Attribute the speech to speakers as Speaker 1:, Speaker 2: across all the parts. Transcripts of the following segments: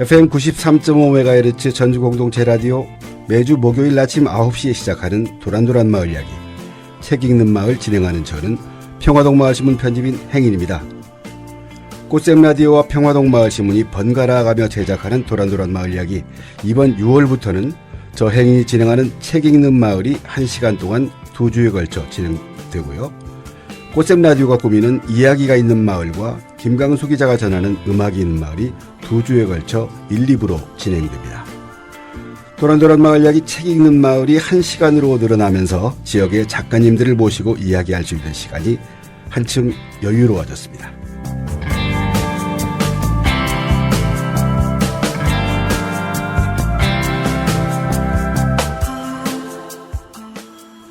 Speaker 1: FM 93.5MHz 전주공동체 라디오 매주 목요일 아침 9시에 시작하는 도란도란 마을 이야기 책 읽는 마을 진행하는 저는 평화동마을신문 편집인 행인입니다. 꽃샘 라디오와 평화동마을신문이 번갈아 가며 제작하는 도란도란 마을 이야기 이번 6월부터는 저 행인이 진행하는 책 읽는 마을이 1시간 동안 2주에 걸쳐 진행되고요. 꽃샘 라디오가 꾸미는 이야기가 있는 마을과 김강수 기자가 전하는 음악이 있는 마을이 2주에 걸쳐 1, 2부로 진행됩니다. 도란도란 마을 이야기 책 읽는 마을이 1시간으로 늘어나면서 지역의 작가님들을 모시고 이야기할 수 있는 시간이 한층 여유로워졌습니다.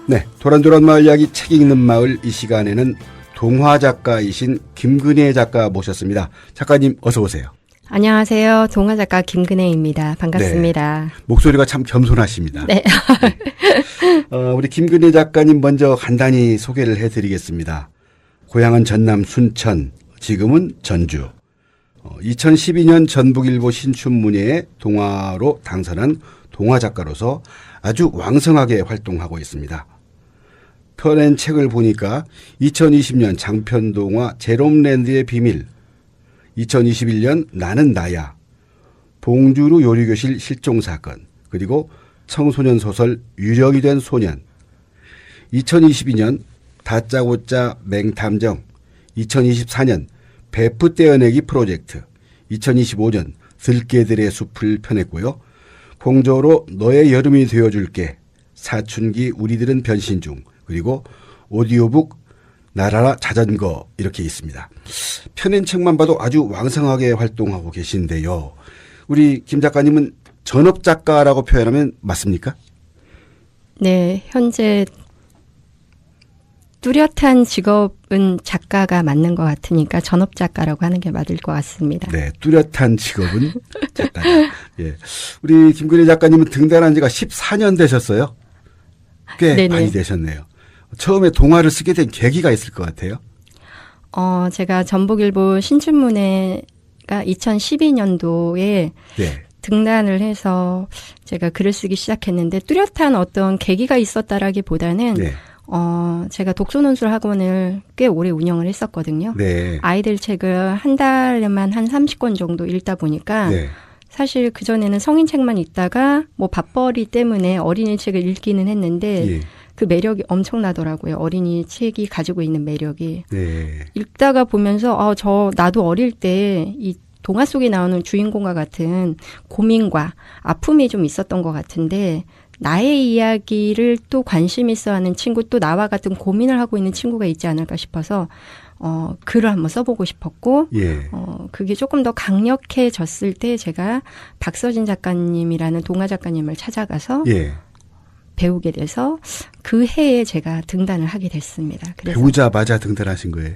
Speaker 1: 네, 도란도란 마을 이야기 책 읽는 마을 이 시간에는 동화 작가이신 김근혜 작가 모셨습니다. 작가님 어서 오세요.
Speaker 2: 안녕하세요. 동화 작가 김근혜입니다. 반갑습니다.
Speaker 1: 네, 목소리가 참 겸손하십니다.
Speaker 2: 네.
Speaker 1: 우리 김근혜 작가님 먼저 간단히 소개를 해드리겠습니다. 고향은 전남 순천, 지금은 전주. 2012년 전북일보 신춘문예에 동화로 당선한 동화 작가로서 아주 왕성하게 활동하고 있습니다. 펴낸 책을 보니까 2020년 장편동화 제롬랜드의 비밀, 2021년 나는 나야, 봉주루 요리교실 실종사건, 그리고 청소년 소설 유령이 된 소년, 2022년 다짜고짜 맹탐정, 2024년 베프 떼어내기 프로젝트, 2025년 들깨들의 숲을 펴냈고요. 공저로 너의 여름이 되어줄게, 사춘기 우리들은 변신 중, 그리고 오디오북 날아라 자전거 이렇게 있습니다. 펴낸 책만 봐도 아주 왕성하게 활동하고 계신데요. 우리 김 작가님은 전업 작가라고 표현하면 맞습니까?
Speaker 2: 네, 현재 뚜렷한 직업은 작가가 맞는 것 같으니까 전업 작가라고 하는 게 맞을 것 같습니다.
Speaker 1: 네, 뚜렷한 직업은 작가다. 예, 우리 김근혜 작가님은 등단한 지가 14년 되셨어요. 꽤
Speaker 2: 네네.
Speaker 1: 많이 되셨네요. 처음에 동화를 쓰게 된 계기가 있을 것 같아요.
Speaker 2: 제가 전북일보 신춘문예가 2012년도에
Speaker 1: 네.
Speaker 2: 등단을 해서 제가 글을 쓰기 시작했는데 뚜렷한 어떤 계기가 있었다라기보다는
Speaker 1: 네.
Speaker 2: 제가 독서논술 학원을 꽤 오래 운영을 했었거든요.
Speaker 1: 네.
Speaker 2: 아이들 책을 한 달에만 한 30권 정도 읽다 보니까
Speaker 1: 네.
Speaker 2: 사실 그전에는 성인 책만 읽다가 뭐 밥벌이 때문에 어린이 책을 읽기는 했는데
Speaker 1: 예.
Speaker 2: 그 매력이 엄청나더라고요. 어린이 책이 가지고 있는 매력이.
Speaker 1: 네.
Speaker 2: 읽다가 보면서 나도 어릴 때 이 동화 속에 나오는 주인공과 같은 고민과 아픔이 좀 있었던 것 같은데 나의 이야기를 또 관심 있어 하는 친구, 또 나와 같은 고민을 하고 있는 친구가 있지 않을까 싶어서 글을 한번 써보고 싶었고,
Speaker 1: 예.
Speaker 2: 그게 조금 더 강력해졌을 때 제가 박서진 작가님이라는 동화 작가님을 찾아가서
Speaker 1: 예.
Speaker 2: 배우게 돼서 그 해에 제가 등단을 하게 됐습니다. 그래서
Speaker 1: 배우자마자 등단하신 거예요?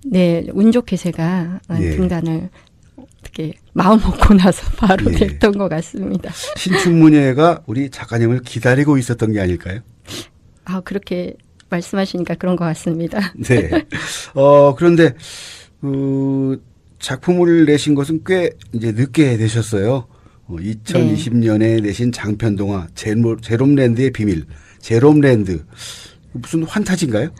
Speaker 2: 네, 운 좋게 제가
Speaker 1: 예.
Speaker 2: 등단을 어떻게 마음 먹고 나서 바로
Speaker 1: 예.
Speaker 2: 됐던 것 같습니다.
Speaker 1: 신춘문예가 우리 작가님을 기다리고 있었던 게 아닐까요?
Speaker 2: 그렇게 말씀하시니까 그런 것 같습니다.
Speaker 1: 네. 그런데 작품을 내신 것은 꽤 이제 늦게 되셨어요. 2020년에 내신 장편동화 제롬랜드의 비밀. 제롬랜드 무슨 환타지인가요?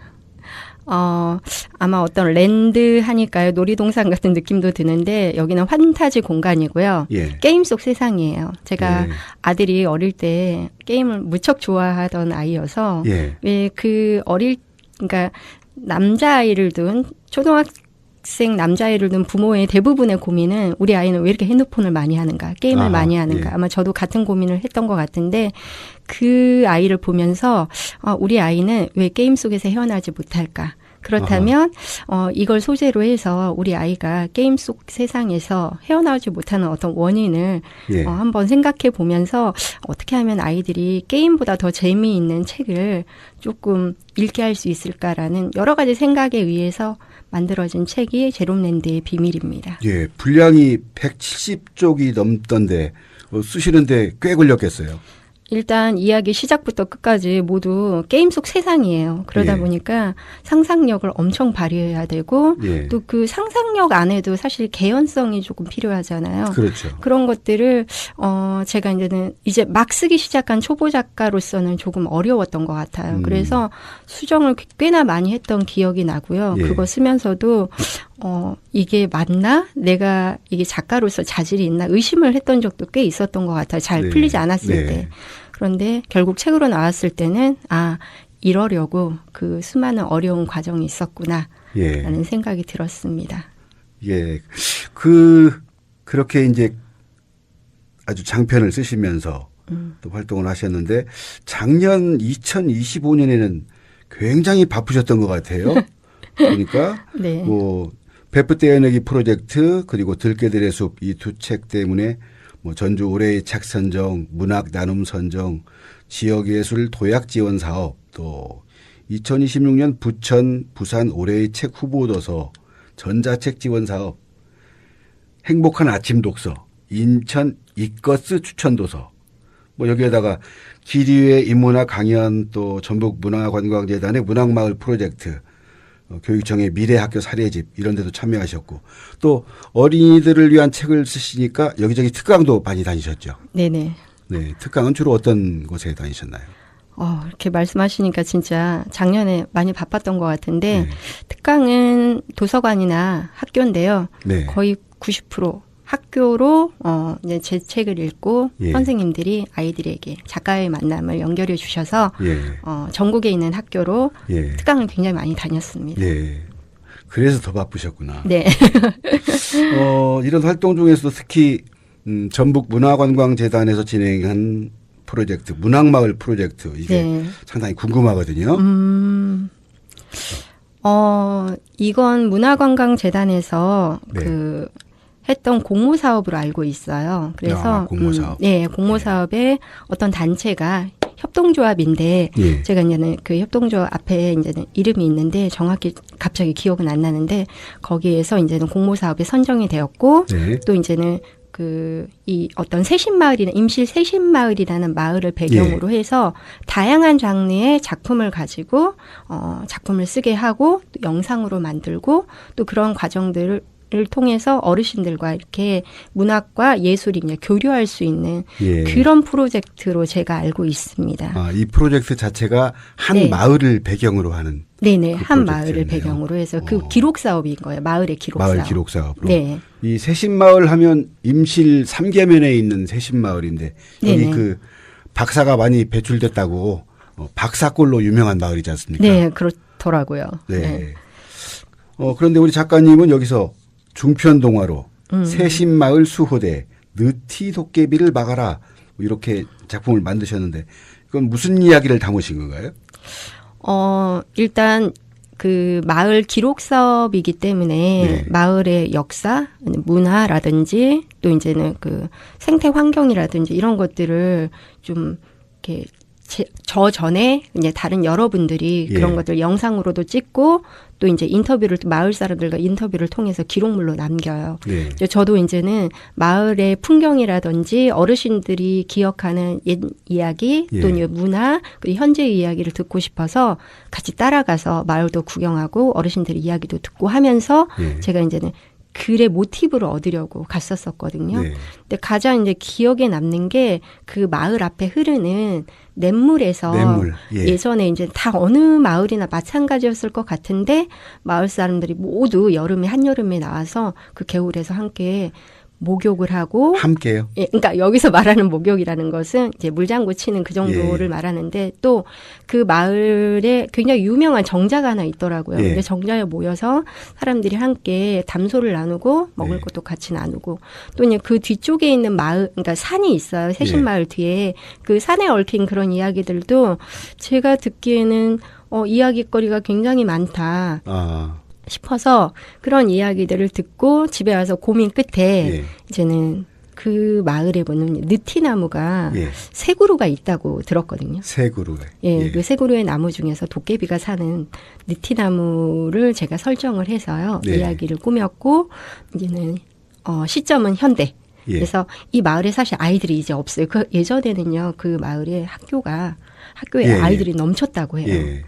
Speaker 2: 아마 어떤 랜드 하니까요. 놀이동산 같은 느낌도 드는데 여기는 환타지 공간이고요.
Speaker 1: 예.
Speaker 2: 게임 속 세상이에요. 제가
Speaker 1: 예.
Speaker 2: 아들이 어릴 때 게임을 무척 좋아하던 아이여서
Speaker 1: 예.
Speaker 2: 왜 그러니까 남자아이를 둔 초등학생 남자아이를 둔 부모의 대부분의 고민은 우리 아이는 왜 이렇게 핸드폰을 많이 하는가, 게임을 많이 하는가.
Speaker 1: 예.
Speaker 2: 아마 저도 같은 고민을 했던 것 같은데 그 아이를 보면서 우리 아이는 왜 게임 속에서 헤어나지 못할까. 그렇다면 이걸 소재로 해서 우리 아이가 게임 속 세상에서 헤어나오지 못하는 어떤 원인을
Speaker 1: 예.
Speaker 2: 한번 생각해 보면서 어떻게 하면 아이들이 게임보다 더 재미있는 책을 조금 읽게 할 수 있을까라는 여러 가지 생각에 의해서 만들어진 책이 제롬랜드의 비밀입니다.
Speaker 1: 예, 분량이 170쪽이 넘던데 쓰시는데 꽤 걸렸겠어요.
Speaker 2: 일단 이야기 시작부터 끝까지 모두 게임 속 세상이에요. 그러다
Speaker 1: 예.
Speaker 2: 보니까 상상력을 엄청 발휘해야 되고
Speaker 1: 예.
Speaker 2: 또 그 상상력 안에도 사실 개연성이 조금 필요하잖아요.
Speaker 1: 그렇죠.
Speaker 2: 그런 것들을 제가 이제 막 쓰기 시작한 초보 작가로서는 조금 어려웠던 것 같아요. 그래서 수정을 꽤나 많이 했던 기억이 나고요.
Speaker 1: 예.
Speaker 2: 그거 쓰면서도 이게 맞나? 내가 이게 작가로서 자질이 있나? 의심을 했던 적도 꽤 있었던 것 같아요. 잘
Speaker 1: 네.
Speaker 2: 풀리지 않았을
Speaker 1: 네.
Speaker 2: 때. 그런데 결국 책으로 나왔을 때는 이러려고 그 수많은 어려운 과정이 있었구나.
Speaker 1: 예.
Speaker 2: 라는 생각이 들었습니다.
Speaker 1: 예. 그렇게 이제 아주 장편을 쓰시면서 또 활동을 하셨는데 작년 2025년에는 굉장히 바쁘셨던 것 같아요. 그러니까
Speaker 2: 네.
Speaker 1: 뭐 베프 떼어내기 프로젝트 그리고 들깨들의 숲 이 두 책 때문에 뭐 전주 올해의 책 선정, 문학 나눔 선정, 지역예술 도약 지원 사업 또 2026년 부천, 부산 올해의 책 후보 도서, 전자책 지원 사업, 행복한 아침 독서, 인천 이꺼스 추천 도서, 뭐 여기에다가 기리의 인문학 강연 또 전북 문화관광재단의 문학마을 프로젝트, 교육청의 미래학교 사례집 이런 데도 참여하셨고 또 어린이들을 위한 책을 쓰시니까 여기저기 특강도 많이 다니셨죠.
Speaker 2: 네네.
Speaker 1: 네, 특강은 주로 어떤 곳에 다니셨나요?
Speaker 2: 이렇게 말씀하시니까 진짜 작년에 많이 바빴던 것 같은데
Speaker 1: 네.
Speaker 2: 특강은 도서관이나 학교인데요.
Speaker 1: 네.
Speaker 2: 거의 90% 학교로 이제 제 책을 읽고
Speaker 1: 예.
Speaker 2: 선생님들이 아이들에게 작가의 만남을 연결해 주셔서
Speaker 1: 예.
Speaker 2: 전국에 있는 학교로
Speaker 1: 예.
Speaker 2: 특강을 굉장히 많이 다녔습니다.
Speaker 1: 네. 그래서 더 바쁘셨구나.
Speaker 2: 네.
Speaker 1: 이런 활동 중에서도 특히 전북 문화관광재단에서 진행한 프로젝트, 문학마을 프로젝트 이게
Speaker 2: 네.
Speaker 1: 상당히 궁금하거든요.
Speaker 2: 이건 문화관광재단에서
Speaker 1: 네.
Speaker 2: 했던 공모 사업으로 알고 있어요. 그래서
Speaker 1: 공모 사업.
Speaker 2: 네, 공모 사업에 어떤 단체가 협동조합인데
Speaker 1: 예.
Speaker 2: 제가 이제는 그 협동조합 앞에 이제는 이름이 있는데 정확히 갑자기 기억은 안 나는데 거기에서 이제는 공모 사업에 선정이 되었고
Speaker 1: 네.
Speaker 2: 또 이제는 이 어떤 새신마을이나 임실 새신마을이라는 마을을 배경으로 해서 다양한 장르의 작품을 가지고 작품을 쓰게 하고 또 영상으로 만들고 또 그런 과정들을 통해서 어르신들과 이렇게 문학과 예술이 이제 교류할 수 있는
Speaker 1: 예.
Speaker 2: 그런 프로젝트로 제가 알고 있습니다.
Speaker 1: 이 프로젝트 자체가 한
Speaker 2: 네.
Speaker 1: 마을을 배경으로 하는
Speaker 2: 네네,
Speaker 1: 그
Speaker 2: 한 마을을
Speaker 1: 프로젝트였네요.
Speaker 2: 배경으로 해서 그 기록 사업인 거예요. 마을의 기록 사업.
Speaker 1: 마을 기록 사업으로.
Speaker 2: 네.
Speaker 1: 이 새신마을 하면 임실 3계면에 있는 새신마을인데 여기
Speaker 2: 네네.
Speaker 1: 그 박사가 많이 배출됐다고 박사골로 유명한 마을이지 않습니까?
Speaker 2: 네, 그렇더라고요.
Speaker 1: 네.
Speaker 2: 네.
Speaker 1: 그런데 우리 작가님은 여기서 중편 동화로 새신마을 수호대 느티 도깨비를 막아라 이렇게 작품을 만드셨는데 그건 무슨 이야기를 담으신 건가요?
Speaker 2: 일단 그 마을 기록 사업이기 때문에
Speaker 1: 네. 마을의
Speaker 2: 역사, 문화라든지 또 이제는 그 생태 환경이라든지 이런 것들을 좀 이렇게 저 전에 이제 다른 여러분들이 그런 것들 영상으로도 찍고 또 이제 인터뷰를 마을 사람들과 인터뷰를 통해서 기록물로 남겨요.
Speaker 1: 네.
Speaker 2: 저도 이제는 마을의 풍경이라든지 어르신들이 기억하는 옛 이야기 또 이제 문화 그리고 현재의 이야기를 듣고 싶어서 같이 따라가서 마을도 구경하고 어르신들의 이야기도 듣고 하면서 제가 이제는 글의 모티브를 얻으려고 갔었었거든요.
Speaker 1: 네.
Speaker 2: 근데 가장 이제 기억에 남는 게 그 마을 앞에 흐르는 냇물에서
Speaker 1: 냇물.
Speaker 2: 예전에 이제 다 어느 마을이나 마찬가지였을 것 같은데 마을 사람들이 모두 여름에 한여름에 나와서 그 겨울에서 함께 목욕을 하고
Speaker 1: 함께요.
Speaker 2: 예, 그러니까 여기서 말하는 목욕이라는 것은 이제 물장구 치는 그 정도를 말하는데 또 그 마을에 굉장히 유명한 정자가 하나 있더라고요. 근데 정자에 모여서 사람들이 함께 담소를 나누고 먹을 것도 같이 나누고 또 이제 그 뒤쪽에 있는 마을, 그러니까 산이 있어요. 새신마을 뒤에 그 산에 얽힌 그런 이야기들도 제가 듣기에는 이야기거리가 굉장히 많다. 싶어서 그런 이야기들을 듣고 집에 와서 고민 끝에 이제는 그 마을에 보는 느티나무가 세 그루가 있다고 들었거든요.
Speaker 1: 세 그루가.
Speaker 2: 그 세 그루의 나무 중에서 도깨비가 사는 느티나무를 제가 설정을 해서요. 이야기를 꾸몄고 이제는 시점은 현대.
Speaker 1: 예.
Speaker 2: 그래서 이 마을에 사실 아이들이 이제 없어요. 그 예전에는요, 그 마을에 학교에
Speaker 1: 예,
Speaker 2: 아이들이 넘쳤다고 해요.
Speaker 1: 예.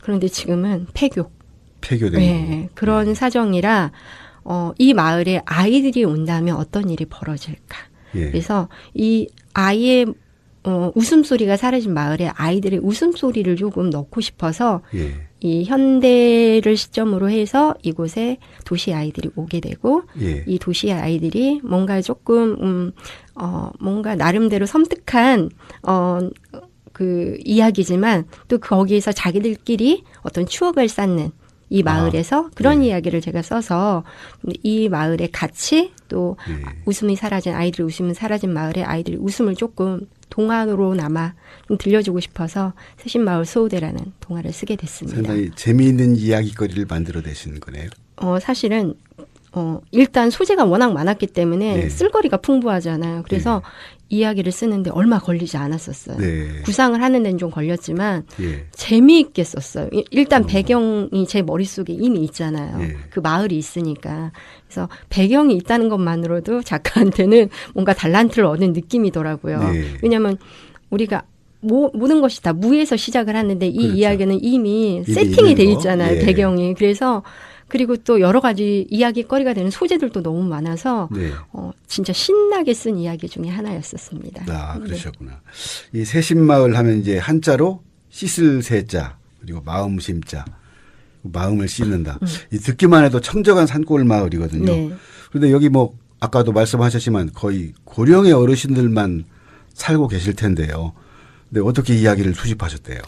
Speaker 2: 그런데 지금은
Speaker 1: 폐교된
Speaker 2: 네, 그런 사정이라 이 마을에 아이들이 온다면 어떤 일이 벌어질까.
Speaker 1: 예.
Speaker 2: 그래서 이 아이의 웃음소리가 사라진 마을에 아이들의 웃음소리를 조금 넣고 싶어서
Speaker 1: 예.
Speaker 2: 이 현대를 시점으로 해서 이곳에 도시 아이들이 오게 되고
Speaker 1: 예.
Speaker 2: 이 도시 아이들이 뭔가 조금 뭔가 나름대로 섬뜩한 그 이야기지만 또 거기에서 자기들끼리 어떤 추억을 쌓는 이 마을에서 그런
Speaker 1: 네.
Speaker 2: 이야기를 제가 써서 이 마을의 가치 또
Speaker 1: 예.
Speaker 2: 웃음이 사라진 아이들의 웃음이 사라진 마을의 아이들이 웃음을 조금 동화로나마 좀 들려주고 싶어서 새신마을 수호대라는 동화를 쓰게 됐습니다.
Speaker 1: 상당히 재미있는 이야기거리를 만들어내신 거네요.
Speaker 2: 사실은 일단 소재가 워낙 많았기 때문에
Speaker 1: 네.
Speaker 2: 쓸거리가 풍부하잖아요. 그래서 이야기를 쓰는데 얼마 걸리지 않았었어요.
Speaker 1: 네.
Speaker 2: 구상을 하는 데는 좀 걸렸지만
Speaker 1: 예.
Speaker 2: 재미있게 썼어요. 일단 배경이 제 머릿속에 이미 있잖아요.
Speaker 1: 예.
Speaker 2: 그 마을이 있으니까. 그래서 배경이 있다는 것만으로도 작가한테는 뭔가 달란트를 얻은 느낌이더라고요.
Speaker 1: 네.
Speaker 2: 왜냐하면 우리가 모든 것이 다 무에서 시작을 하는데 이
Speaker 1: 그렇죠.
Speaker 2: 이야기는 이미 세팅이 돼
Speaker 1: 있는 거.
Speaker 2: 있잖아요.
Speaker 1: 예.
Speaker 2: 배경이. 그래서 그리고 또 여러 가지 이야기거리가 되는 소재들도 너무 많아서
Speaker 1: 네.
Speaker 2: 진짜 신나게 쓴 이야기 중에 하나였었습니다.
Speaker 1: 아, 그러셨구나. 이 새신마을 하면 이제 한자로 씻을 새자 그리고 마음 심자 마음을 씻는다. 이 듣기만 해도 청정한 산골 마을이거든요.
Speaker 2: 네.
Speaker 1: 그런데 여기 뭐 아까도 말씀하셨지만 거의 고령의 어르신들만 살고 계실 텐데요. 근데 어떻게 이야기를 수집하셨대요?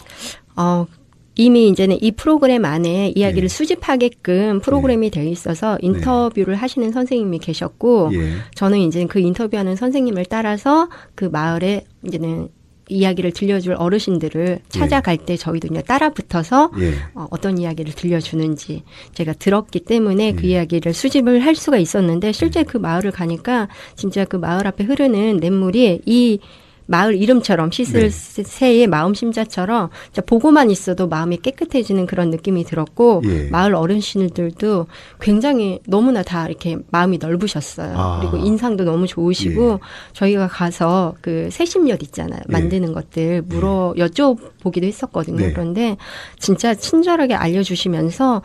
Speaker 2: 이미 이제는 이 프로그램 안에 이야기를
Speaker 1: 예.
Speaker 2: 수집하게끔 프로그램이 되어 있어서 인터뷰를 하시는 선생님이 계셨고
Speaker 1: 예.
Speaker 2: 저는 이제 그 인터뷰하는 선생님을 따라서 그 마을에 이제는 이야기를 들려줄 어르신들을 찾아갈 때 저희도 이제 따라 붙어서
Speaker 1: 예.
Speaker 2: 어떤 이야기를 들려주는지 제가 들었기 때문에 그 이야기를 수집을 할 수가 있었는데 실제 그 마을을 가니까 진짜 그 마을 앞에 흐르는 냇물이 이 마을 이름처럼 씻을 새의 마음 심자처럼 진짜 보고만 있어도 마음이 깨끗해지는 그런 느낌이 들었고
Speaker 1: 예.
Speaker 2: 마을 어르신들도 굉장히 너무나 다 이렇게 마음이 넓으셨어요.
Speaker 1: 아.
Speaker 2: 그리고 인상도 너무 좋으시고 저희가 가서 그 새심엿 있잖아요.
Speaker 1: 예.
Speaker 2: 만드는 것들 여쭤보기도 했었거든요.
Speaker 1: 네.
Speaker 2: 그런데 진짜 친절하게 알려주시면서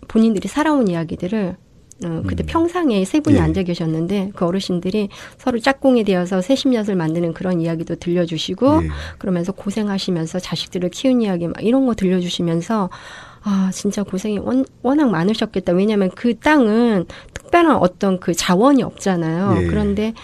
Speaker 2: 본인들이 살아온 이야기들을 그때 평상에 세 분이
Speaker 1: 예.
Speaker 2: 앉아 계셨는데 그 어르신들이 서로 짝꿍이 되어서 새심엿을 만드는 그런 이야기도 들려주시고
Speaker 1: 예.
Speaker 2: 그러면서 고생하시면서 자식들을 키운 이야기 막 이런 거 들려주시면서 진짜 고생이 워낙 많으셨겠다. 왜냐하면 그 땅은 특별한 어떤 그 자원이 없잖아요.
Speaker 1: 예.
Speaker 2: 그런데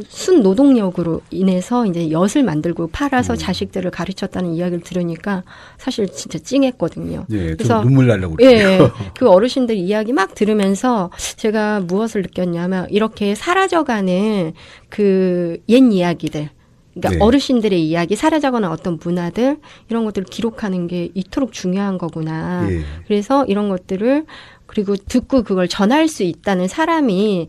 Speaker 2: 순 노동력으로 인해서 이제 엿을 만들고 팔아서 자식들을 가르쳤다는 이야기를 들으니까 사실 진짜 찡했거든요.
Speaker 1: 예.
Speaker 2: 그래서
Speaker 1: 눈물 나려고 그래요.
Speaker 2: 예, 그 어르신들 이야기 막 들으면서 제가 무엇을 느꼈냐면 이렇게 사라져가는 그 옛 이야기들. 그러니까
Speaker 1: 네.
Speaker 2: 어르신들의 이야기, 사라져가는 어떤 문화들 이런 것들을 기록하는 게 이토록 중요한 거구나.
Speaker 1: 예.
Speaker 2: 그래서 이런 것들을 그리고 듣고 그걸 전할 수 있다는 사람의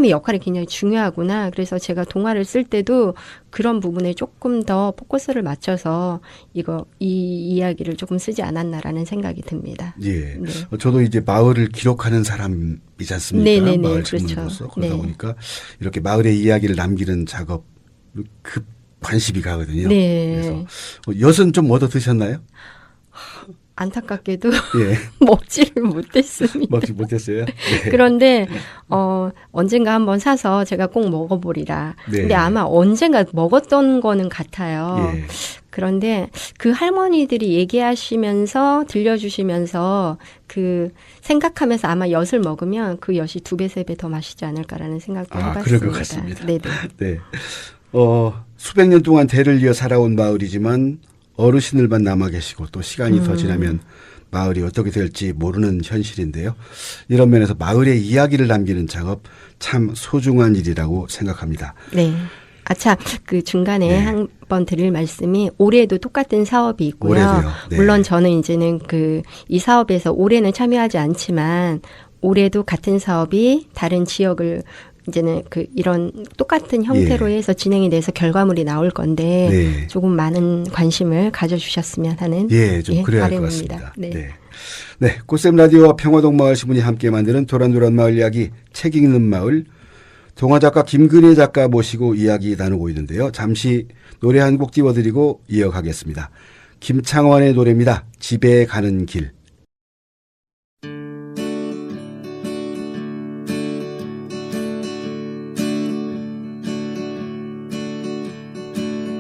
Speaker 2: 역할이 굉장히 중요하구나. 그래서 제가 동화를 쓸 때도 그런 부분에 조금 더 포커스를 맞춰서 이 이야기를 조금 쓰지 않았나라는 생각이 듭니다.
Speaker 1: 예.
Speaker 2: 네.
Speaker 1: 저도 이제 마을을 기록하는 사람이지 않습니까?
Speaker 2: 네네네.
Speaker 1: 마을
Speaker 2: 그렇죠.
Speaker 1: 주민으로서. 그러다
Speaker 2: 네.
Speaker 1: 보니까 이렇게 마을의 이야기를 남기는 작업 급 관심이 가거든요.
Speaker 2: 네.
Speaker 1: 그래서 엿은 좀 얻어 드셨나요?
Speaker 2: 안타깝게도
Speaker 1: 예.
Speaker 2: 먹지를 못했습니다.
Speaker 1: 먹지 못했어요. 네.
Speaker 2: 그런데 언젠가 한번 사서 제가 꼭 먹어보리라.
Speaker 1: 네.
Speaker 2: 근데 아마 언젠가 먹었던 거는 같아요.
Speaker 1: 예.
Speaker 2: 그런데 그 할머니들이 얘기하시면서 들려주시면서 그 생각하면서 아마 엿을 먹으면 그 엿이 2배, 3배 더 맛있지 않을까라는 생각도 해봤습니다.
Speaker 1: 그럴 것 같습니다.
Speaker 2: 네네.
Speaker 1: 네. 수백 년 동안 대를 이어 살아온 마을이지만 어르신들만 남아 계시고 또 시간이 더 지나면 마을이 어떻게 될지 모르는 현실인데요. 이런 면에서 마을의 이야기를 남기는 작업 참 소중한 일이라고 생각합니다.
Speaker 2: 네. 참, 그 중간에
Speaker 1: 네.
Speaker 2: 한번 드릴 말씀이 올해도 똑같은 사업이 있고요.
Speaker 1: 올해도요? 네.
Speaker 2: 물론 저는 이제는 이 사업에서 올해는 참여하지 않지만 올해도 같은 사업이 다른 지역을 이제는 이런 똑같은 형태로 해서 진행이 돼서 결과물이 나올 건데
Speaker 1: 네.
Speaker 2: 조금 많은 관심을 가져주셨으면 하는
Speaker 1: 좀 그래야 할 것
Speaker 2: 바람입니다.
Speaker 1: 같습니다.
Speaker 2: 네.
Speaker 1: 네. 꽃샘 라디오와 평화동 마을 신문이 함께 만드는 도란도란 마을 이야기 책 읽는 마을 동화작가 김근혜 작가 모시고 이야기 나누고 있는데요. 잠시 노래 한 곡 띄워드리고 이어가겠습니다. 김창완의 노래입니다. 집에 가는 길.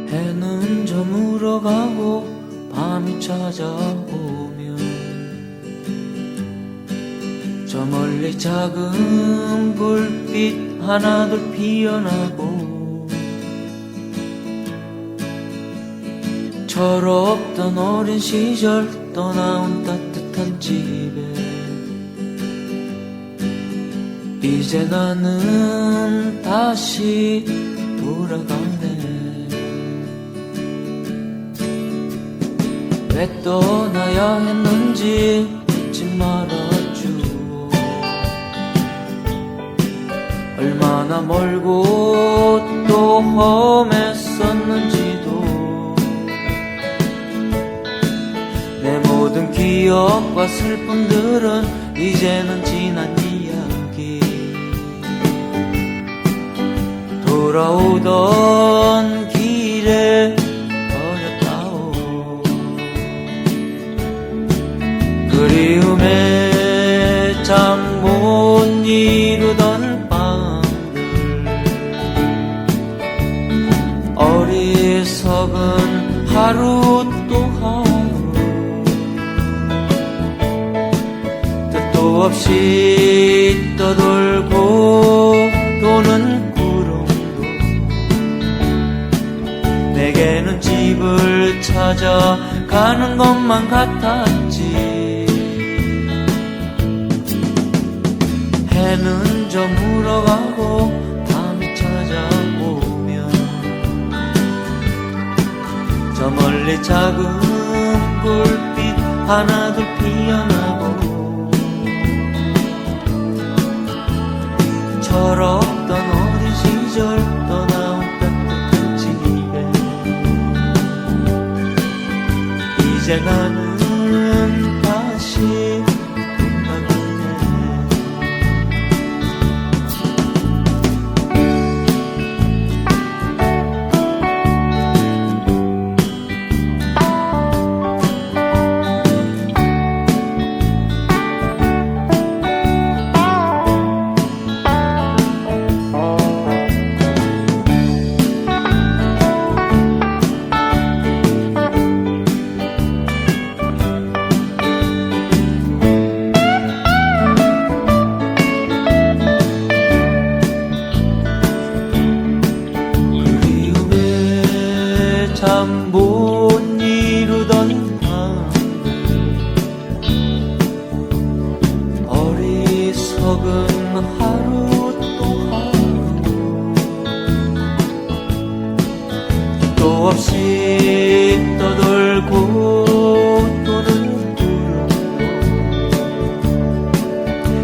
Speaker 3: 해는 저물어 가고 밤이 찾아오면 저 멀리 작은 불빛 하나둘 피어나고 철없던 어린 시절 떠나온 따뜻한 집에 이제 나는 다시 돌아가네. 왜 떠나야 했는지 묻지 말아주오. 얼마나 멀고 또 험했었는지도 내 모든 기억과 슬픔들은 이제는 지난 이야기. 돌아오던 길에 그리움에 참 못 이루던 밤들 어리석은 하루 또 하루 뜻도 없이 떠돌고 도는 구름도 내게는 집을 찾아가는 것만 같았지. 해는 저물어 가고 밤이 찾아오면 저 멀리 작은 불빛 하나둘 피어나고 철없던 어린 시절 떠나온 따뜻한 집에 이제 나는 다시 참 못 이루던 밤들 어리석은 하루 또 하루 또 없이 떠돌고 도는 구름도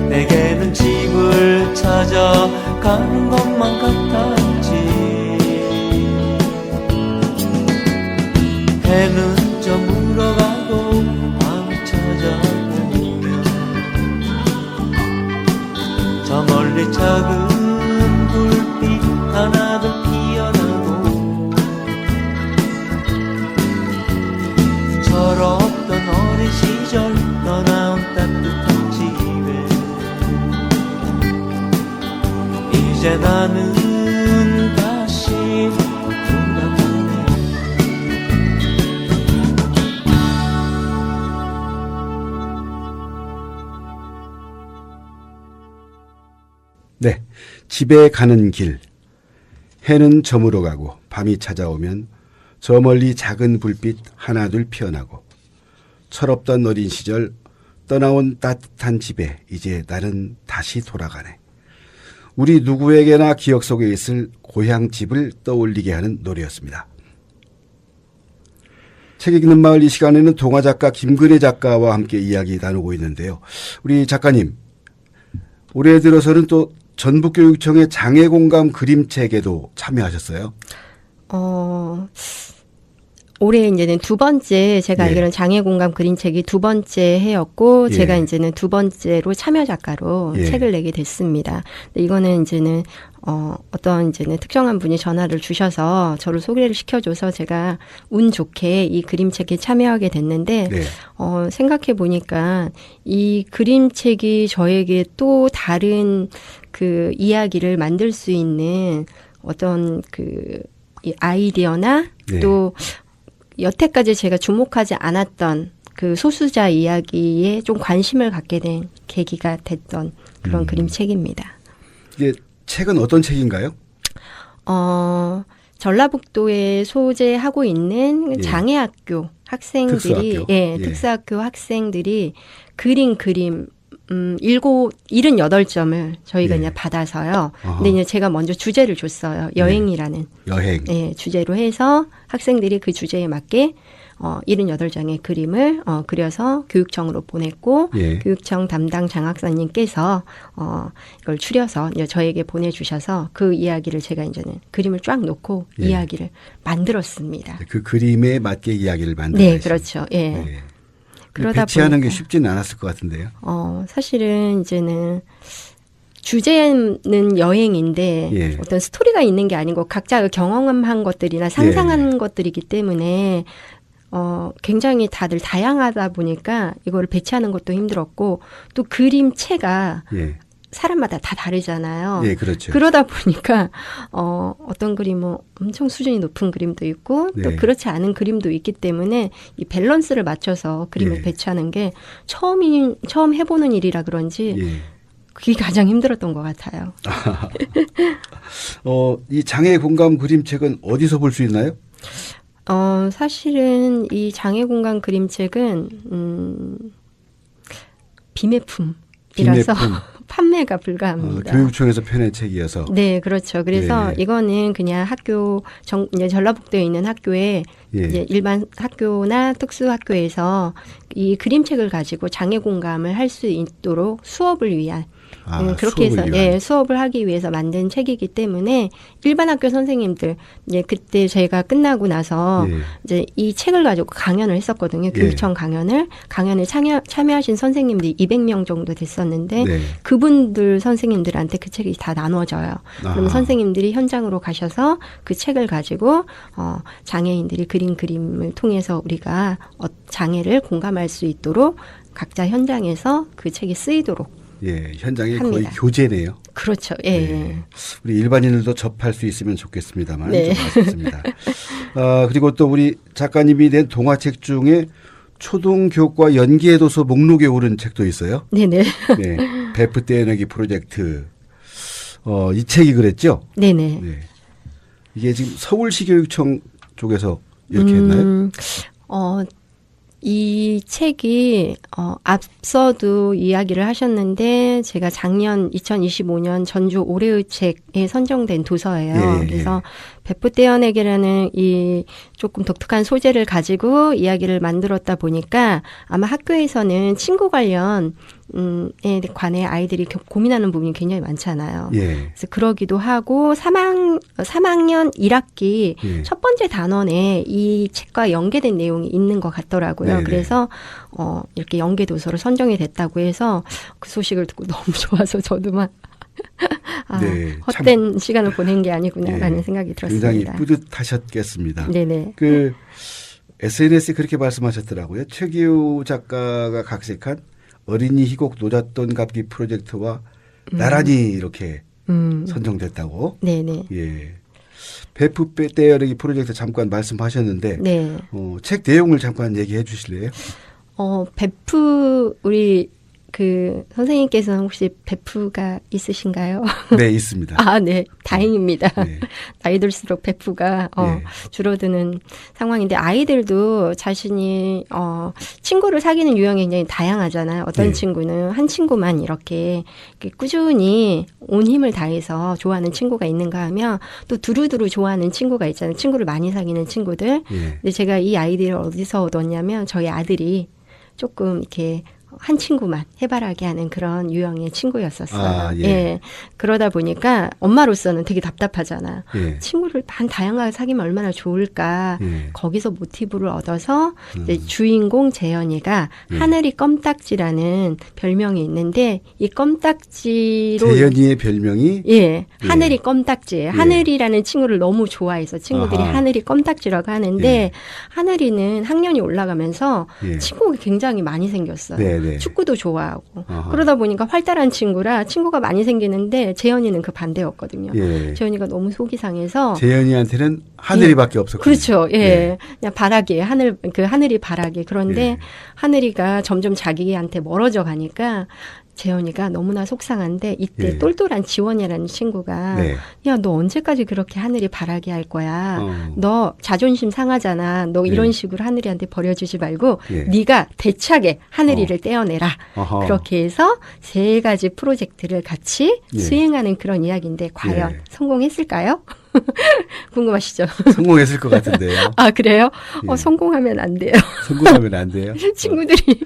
Speaker 3: 내게는 집을 찾아가는 것만 같았지. 해는 저물어 가고 밤이 찾아오면 저 멀리 작은 불빛 하나둘 피어나고 철없던 어린 시절 떠나온 따뜻한 집에 이제 나는 다시
Speaker 1: 네, 집에 가는 길. 해는 저물어 가고 밤이 찾아오면 저 멀리 작은 불빛 하나둘 피어나고 철없던 어린 시절 떠나온 따뜻한 집에 이제 나는 다시 돌아가네. 우리 누구에게나 기억 속에 있을 고향집을 떠올리게 하는 노래였습니다. 책 읽는 마을 이 시간에는 동화작가 김근혜 작가와 함께 이야기 나누고 있는데요. 우리 작가님, 올해 들어서는 또 전북교육청의 장애공감 그림책에도 참여하셨어요?
Speaker 2: 올해 이제는 두 번째, 제가
Speaker 1: 예.
Speaker 2: 알기로는 장애 공감 그림책이 두 번째 해였고,
Speaker 1: 예.
Speaker 2: 제가 이제는 두 번째로 참여 작가로
Speaker 1: 예.
Speaker 2: 책을 내게 됐습니다. 근데 이거는 이제는, 어떤 이제는 특정한 분이 전화를 주셔서 저를 소개를 시켜줘서 제가 운 좋게 이 그림책에 참여하게 됐는데,
Speaker 1: 네.
Speaker 2: 생각해 보니까 이 그림책이 저에게 또 다른 그 이야기를 만들 수 있는 어떤 이 아이디어나
Speaker 1: 네.
Speaker 2: 또 여태까지 제가 주목하지 않았던 그 소수자 이야기에 좀 관심을 갖게 된 계기가 됐던 그런 그림책입니다.
Speaker 1: 이게 책은 어떤 책인가요?
Speaker 2: 전라북도에 소재하고 있는
Speaker 1: 예.
Speaker 2: 장애학교 학생들이,
Speaker 1: 특수학교.
Speaker 2: 예,
Speaker 1: 예.
Speaker 2: 특수학교 학생들이 그림 78점을 저희가
Speaker 1: 예.
Speaker 2: 이제 받아서요.
Speaker 1: 어허.
Speaker 2: 근데 이제 제가 먼저 주제를 줬어요. 여행이라는.
Speaker 1: 여행.
Speaker 2: 예, 주제로 해서 학생들이 그 주제에 맞게 78장의 그림을 그려서 교육청으로 보냈고
Speaker 1: 예.
Speaker 2: 교육청 담당 장학사님께서 이걸 추려서 이제 저에게 보내주셔서 그 이야기를 제가 이제는 그림을 쫙 놓고
Speaker 1: 예.
Speaker 2: 이야기를 만들었습니다.
Speaker 1: 그 그림에 맞게 이야기를 만드는
Speaker 2: 네, 그렇죠. 예.
Speaker 1: 네.
Speaker 2: 그러다
Speaker 1: 배치하는 게
Speaker 2: 보니까
Speaker 1: 쉽지는 않았을 것 같은데요.
Speaker 2: 사실은 이제는 주제는 여행인데
Speaker 1: 예.
Speaker 2: 어떤 스토리가 있는 게 아니고 각자 경험한 것들이나 상상한 것들이기 때문에 굉장히 다들 다양하다 보니까 이거를 배치하는 것도 힘들었고 또 그림체가
Speaker 1: 예.
Speaker 2: 사람마다 다 다르잖아요.
Speaker 1: 예, 그렇죠.
Speaker 2: 그러다 보니까 어떤 그림은 엄청 수준이 높은 그림도 있고 또
Speaker 1: 네.
Speaker 2: 그렇지 않은 그림도 있기 때문에 이 밸런스를 맞춰서 그림을
Speaker 1: 예.
Speaker 2: 배치하는 게 처음 해보는 일이라 그런지
Speaker 1: 예.
Speaker 2: 그게 가장 힘들었던 것 같아요.
Speaker 1: 이 장애 공감 그림책은 어디서 볼 수 있나요?
Speaker 2: 사실은 이 장애 공간 그림책은 비매품이라서
Speaker 1: 비매품.
Speaker 2: 판매가 불가합니다.
Speaker 1: 교육청에서 펴낸 책이어서.
Speaker 2: 네, 그렇죠. 그래서
Speaker 1: 예.
Speaker 2: 이거는 그냥 이제 전라북도에 있는 학교에
Speaker 1: 예.
Speaker 2: 이제 일반 학교나 특수학교에서 이 그림책을 가지고 장애 공감을 할 수 있도록 수업을 위한 그렇게 해서
Speaker 1: 수업을 위한.
Speaker 2: 수업을 하기 위해서 만든 책이기 때문에 일반 학교 선생님들 이제 그때 제가 끝나고 나서
Speaker 1: 예.
Speaker 2: 이제 이 책을 가지고 강연을 했었거든요. 교육청 강연에 참여하신 선생님들이 200명 정도 됐었는데
Speaker 1: 네.
Speaker 2: 그분들 선생님들한테 그 책이 다 나눠져요. 그럼
Speaker 1: 아하.
Speaker 2: 선생님들이 현장으로 가셔서 그 책을 가지고 장애인들이 그린 그림을 통해서 우리가 장애를 공감할 수 있도록 각자 현장에서 그 책이 쓰이도록
Speaker 1: 예, 현장이
Speaker 2: 합니다.
Speaker 1: 거의 교재네요.
Speaker 2: 그렇죠. 예.
Speaker 1: 네. 우리 일반인들도 접할 수 있으면 좋겠습니다만
Speaker 2: 네.
Speaker 1: 좀 아쉽습니다. 그리고 또 우리 작가님이 낸 동화책 중에 초등교과 연계도서 목록에 오른 책도 있어요.
Speaker 2: 네네.
Speaker 1: 네, 베프 떼어내기 프로젝트. 이 책이 그랬죠?
Speaker 2: 네네.
Speaker 1: 네. 이게 지금 서울시 교육청 쪽에서 이렇게 했나요?
Speaker 2: 이 책이 앞서도 이야기를 하셨는데 제가 작년 2025년 전주 올해의 책에 선정된 도서예요.
Speaker 1: 예,
Speaker 2: 그래서 베프 떼어내기라는 이 조금 독특한 소재를 가지고 이야기를 만들었다 보니까 아마 학교에서는 친구 관련에 관해 아이들이 고민하는 부분이 굉장히 많잖아요.
Speaker 1: 예.
Speaker 2: 그래서 그러기도 하고 3학년 1학기
Speaker 1: 예.
Speaker 2: 첫 번째 단원에 이 책과 연계된 내용이 있는 것 같더라고요.
Speaker 1: 네네.
Speaker 2: 그래서 이렇게 연계 도서로 선정이 됐다고 해서 그 소식을 듣고 너무 좋아서 저도 막
Speaker 1: 네,
Speaker 2: 헛된 시간을 보낸 게 아니구나라는
Speaker 1: 예,
Speaker 2: 생각이 들었습니다.
Speaker 1: 굉장히 뿌듯하셨겠습니다.
Speaker 2: 네네.
Speaker 1: 그 SNS에 그렇게 말씀하셨더라고요. 최기우 작가가 각색한 어린이 희곡 노잣돈 갚기 프로젝트와 나란히 이렇게 선정됐다고.
Speaker 2: 네네.
Speaker 1: 예. 베프 떼어내기 프로젝트 잠깐 말씀하셨는데
Speaker 2: 네.
Speaker 1: 책 내용을 잠깐 얘기해 주실래요?
Speaker 2: 베프 우리 그 선생님께서는 혹시 베프가 있으신가요?
Speaker 1: 네, 있습니다.
Speaker 2: 아, 네. 다행입니다.
Speaker 1: 네.
Speaker 2: 나이 들수록 베프가
Speaker 1: 네.
Speaker 2: 줄어드는 상황인데 아이들도 자신이 친구를 사귀는 유형이 굉장히 다양하잖아요. 어떤
Speaker 1: 네.
Speaker 2: 친구는 한 친구만 이렇게 꾸준히 온 힘을 다해서 좋아하는 친구가 있는가 하면 또 두루두루 좋아하는 친구가 있잖아요. 친구를 많이 사귀는 친구들.
Speaker 1: 예.
Speaker 2: 근데 제가 이 아이디어를 어디서 얻었냐면 저희 아들이 조금 이렇게 한 친구만 해바라기 하는 그런 유형의 친구였었어요.
Speaker 1: 아, 예.
Speaker 2: 그러다 보니까 엄마로서는 되게 답답하잖아.
Speaker 1: 예.
Speaker 2: 친구를 다양하게 사귀면 얼마나 좋을까.
Speaker 1: 예.
Speaker 2: 거기서 모티브를 얻어서 이제 주인공 재현이가
Speaker 1: 예.
Speaker 2: 하늘이 껌딱지라는 별명이 있는데 이 껌딱지로
Speaker 1: 재현이의 별명이
Speaker 2: 예, 하늘이 껌딱지예요.
Speaker 1: 예.
Speaker 2: 하늘이라는 친구를 너무 좋아해서 친구들이
Speaker 1: 아하.
Speaker 2: 하늘이 껌딱지라고 하는데
Speaker 1: 예.
Speaker 2: 하늘이는 학년이 올라가면서
Speaker 1: 예.
Speaker 2: 친구가 굉장히 많이 생겼어요.
Speaker 1: 네네.
Speaker 2: 축구도 좋아하고
Speaker 1: 아하.
Speaker 2: 그러다 보니까 활달한 친구라 친구가 많이 생기는데 재현이는 그 반대였거든요.
Speaker 1: 예.
Speaker 2: 재현이가 너무 속이 상해서
Speaker 1: 재현이한테는 하늘이밖에 없었거든요.
Speaker 2: 그렇죠. 예.
Speaker 1: 예.
Speaker 2: 그냥 바라기에 하늘이 바라기. 그런데
Speaker 1: 예.
Speaker 2: 하늘이가 점점 자기한테 멀어져 가니까 재현이가 너무나 속상한데 이때
Speaker 1: 예.
Speaker 2: 똘똘한 지원이라는 친구가
Speaker 1: 네.
Speaker 2: 야, 너 언제까지 그렇게 하늘이 바라게 할 거야?
Speaker 1: 어.
Speaker 2: 너 자존심 상하잖아. 너 이런
Speaker 1: 예.
Speaker 2: 식으로 하늘이한테 버려주지 말고
Speaker 1: 예.
Speaker 2: 네가 대차게 하늘이를 떼어내라.
Speaker 1: 아하.
Speaker 2: 그렇게 해서 3가지 프로젝트를 같이
Speaker 1: 예.
Speaker 2: 수행하는 그런 이야기인데 과연
Speaker 1: 예.
Speaker 2: 성공했을까요? 궁금하시죠?
Speaker 1: 성공했을 것 같은데요.
Speaker 2: 아, 그래요?
Speaker 1: 예.
Speaker 2: 성공하면 안 돼요.
Speaker 1: 성공하면 안 돼요.
Speaker 2: 친구들이.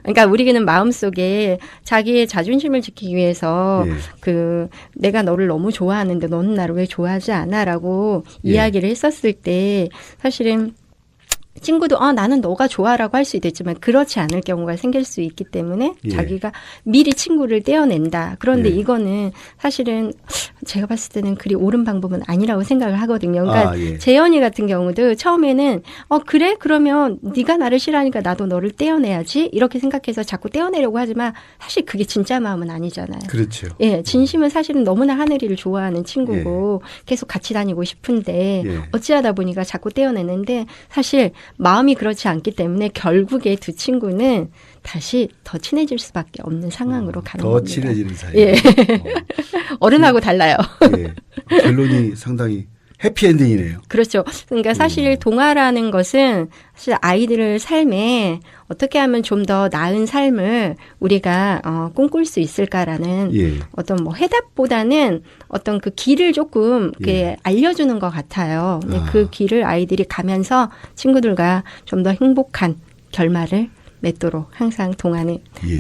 Speaker 2: 그러니까 우리는 마음속에 자기의 자존심을 지키기 위해서
Speaker 1: 예.
Speaker 2: 내가 너를 너무 좋아하는데 너는 나를 왜 좋아하지 않아? 라고
Speaker 1: 예.
Speaker 2: 이야기를 했었을 때 사실은 친구도 나는 너가 좋아라고 할 수 있겠지만 그렇지 않을 경우가 생길 수 있기 때문에
Speaker 1: 예.
Speaker 2: 자기가 미리 친구를 떼어낸다. 그런데
Speaker 1: 예.
Speaker 2: 이거는 사실은 제가 봤을 때는 그리 옳은 방법은 아니라고 생각을 하거든요. 그러니까
Speaker 1: 아, 예.
Speaker 2: 재현이 같은 경우도 처음에는 그래? 그러면 네가 나를 싫어하니까 나도 너를 떼어내야지. 이렇게 생각해서 자꾸 떼어내려고 하지만 사실 그게 진짜 마음은 아니잖아요.
Speaker 1: 그렇죠.
Speaker 2: 예, 진심은 사실은 너무나 하늘이를 좋아하는 친구고 계속 같이 다니고 싶은데
Speaker 1: 예.
Speaker 2: 어찌하다 보니까 자꾸 떼어내는데 사실 마음이 그렇지 않기 때문에 결국에 두 친구는 다시 더 친해질 수밖에 없는 상황으로 가는
Speaker 1: 더
Speaker 2: 겁니다.
Speaker 1: 친해지는 사이.
Speaker 2: 예. 어른하고 달라요.
Speaker 1: 예. 결론이 상당히 해피엔딩이네요.
Speaker 2: 그렇죠. 그러니까 사실 동화라는 것은 사실 아이들의 삶에 어떻게 하면 좀 더 나은 삶을 우리가 꿈꿀 수 있을까라는
Speaker 1: 예.
Speaker 2: 어떤 뭐 해답보다는 어떤 그 길을 조금 이렇게 알려주는 것 같아요. 근데 그 길을 아이들이 가면서 친구들과 좀 더 행복한 결말을 맺도록 항상 동화는
Speaker 1: 예.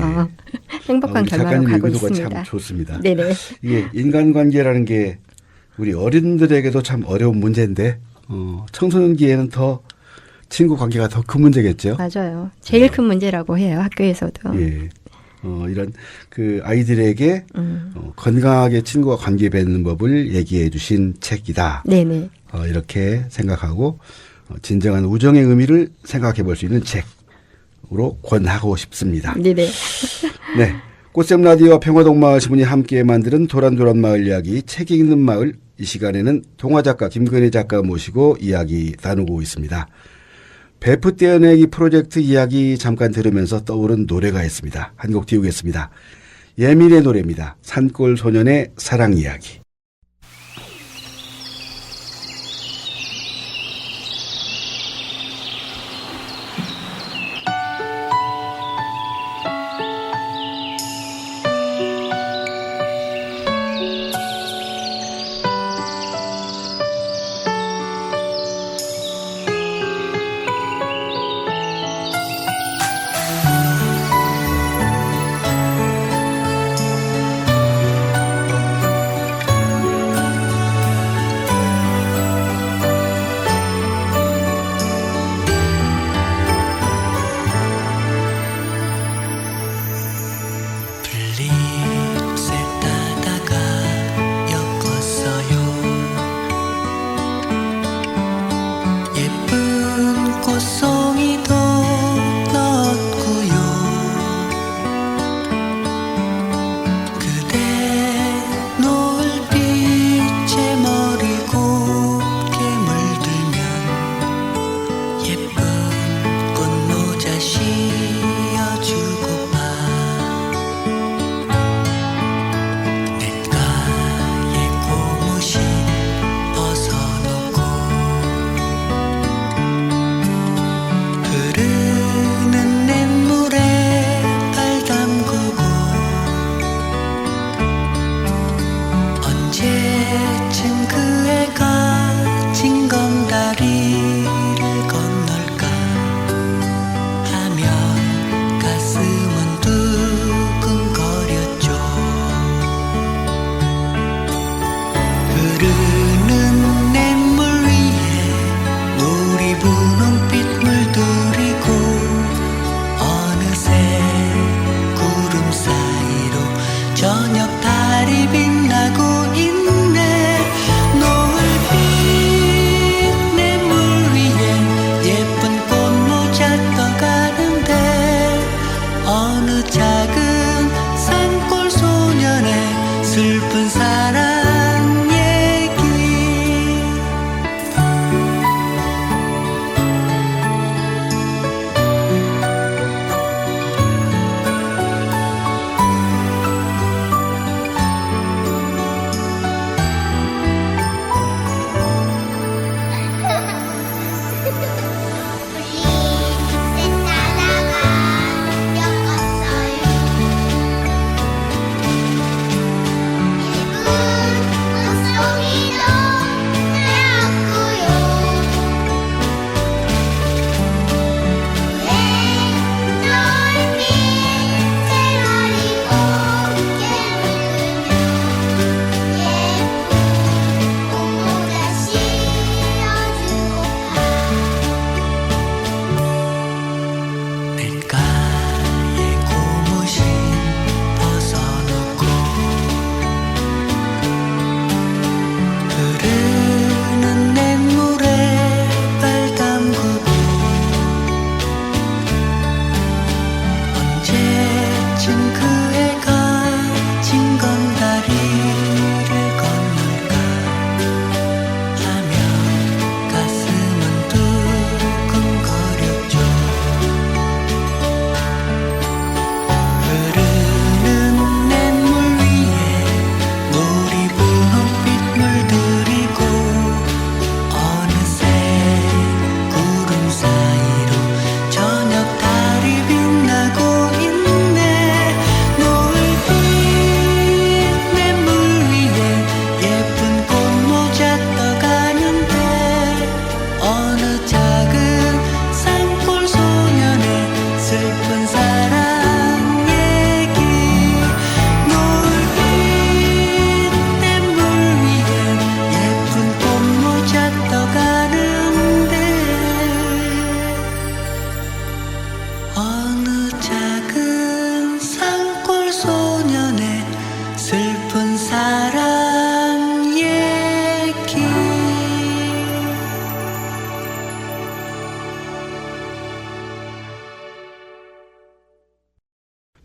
Speaker 2: 행복한
Speaker 1: 우리
Speaker 2: 결말로
Speaker 1: 작가님
Speaker 2: 가고
Speaker 1: 의도가
Speaker 2: 있습니다.
Speaker 1: 참 좋습니다.
Speaker 2: 네네.
Speaker 1: 이게 인간관계라는 게 우리 어른들에게도 참 어려운 문제인데 청소년기에는 더 친구 관계가 더 큰 문제겠죠.
Speaker 2: 맞아요. 제일 큰 문제라고 해요. 학교에서도.
Speaker 1: 예. 이런 그 아이들에게 건강하게 친구와 관계 맺는 법을 얘기해 주신 책이다.
Speaker 2: 네네.
Speaker 1: 이렇게 생각하고 진정한 우정의 의미를 생각해 볼 수 있는 책으로 권하고 싶습니다.
Speaker 2: 네네.
Speaker 1: 네. 꽃샘 라디오와 평화동마을 신문이 함께 만드는 도란도란 마을 이야기, 책 읽는 마을. 이 시간에는 동화작가 김근혜 작가 모시고 이야기 나누고 있습니다. 베프 떼어내기 프로젝트 이야기 잠깐 들으면서 떠오른 노래가 있습니다. 한 곡 띄우겠습니다. 예민의 노래입니다. 산골 소년의 사랑 이야기.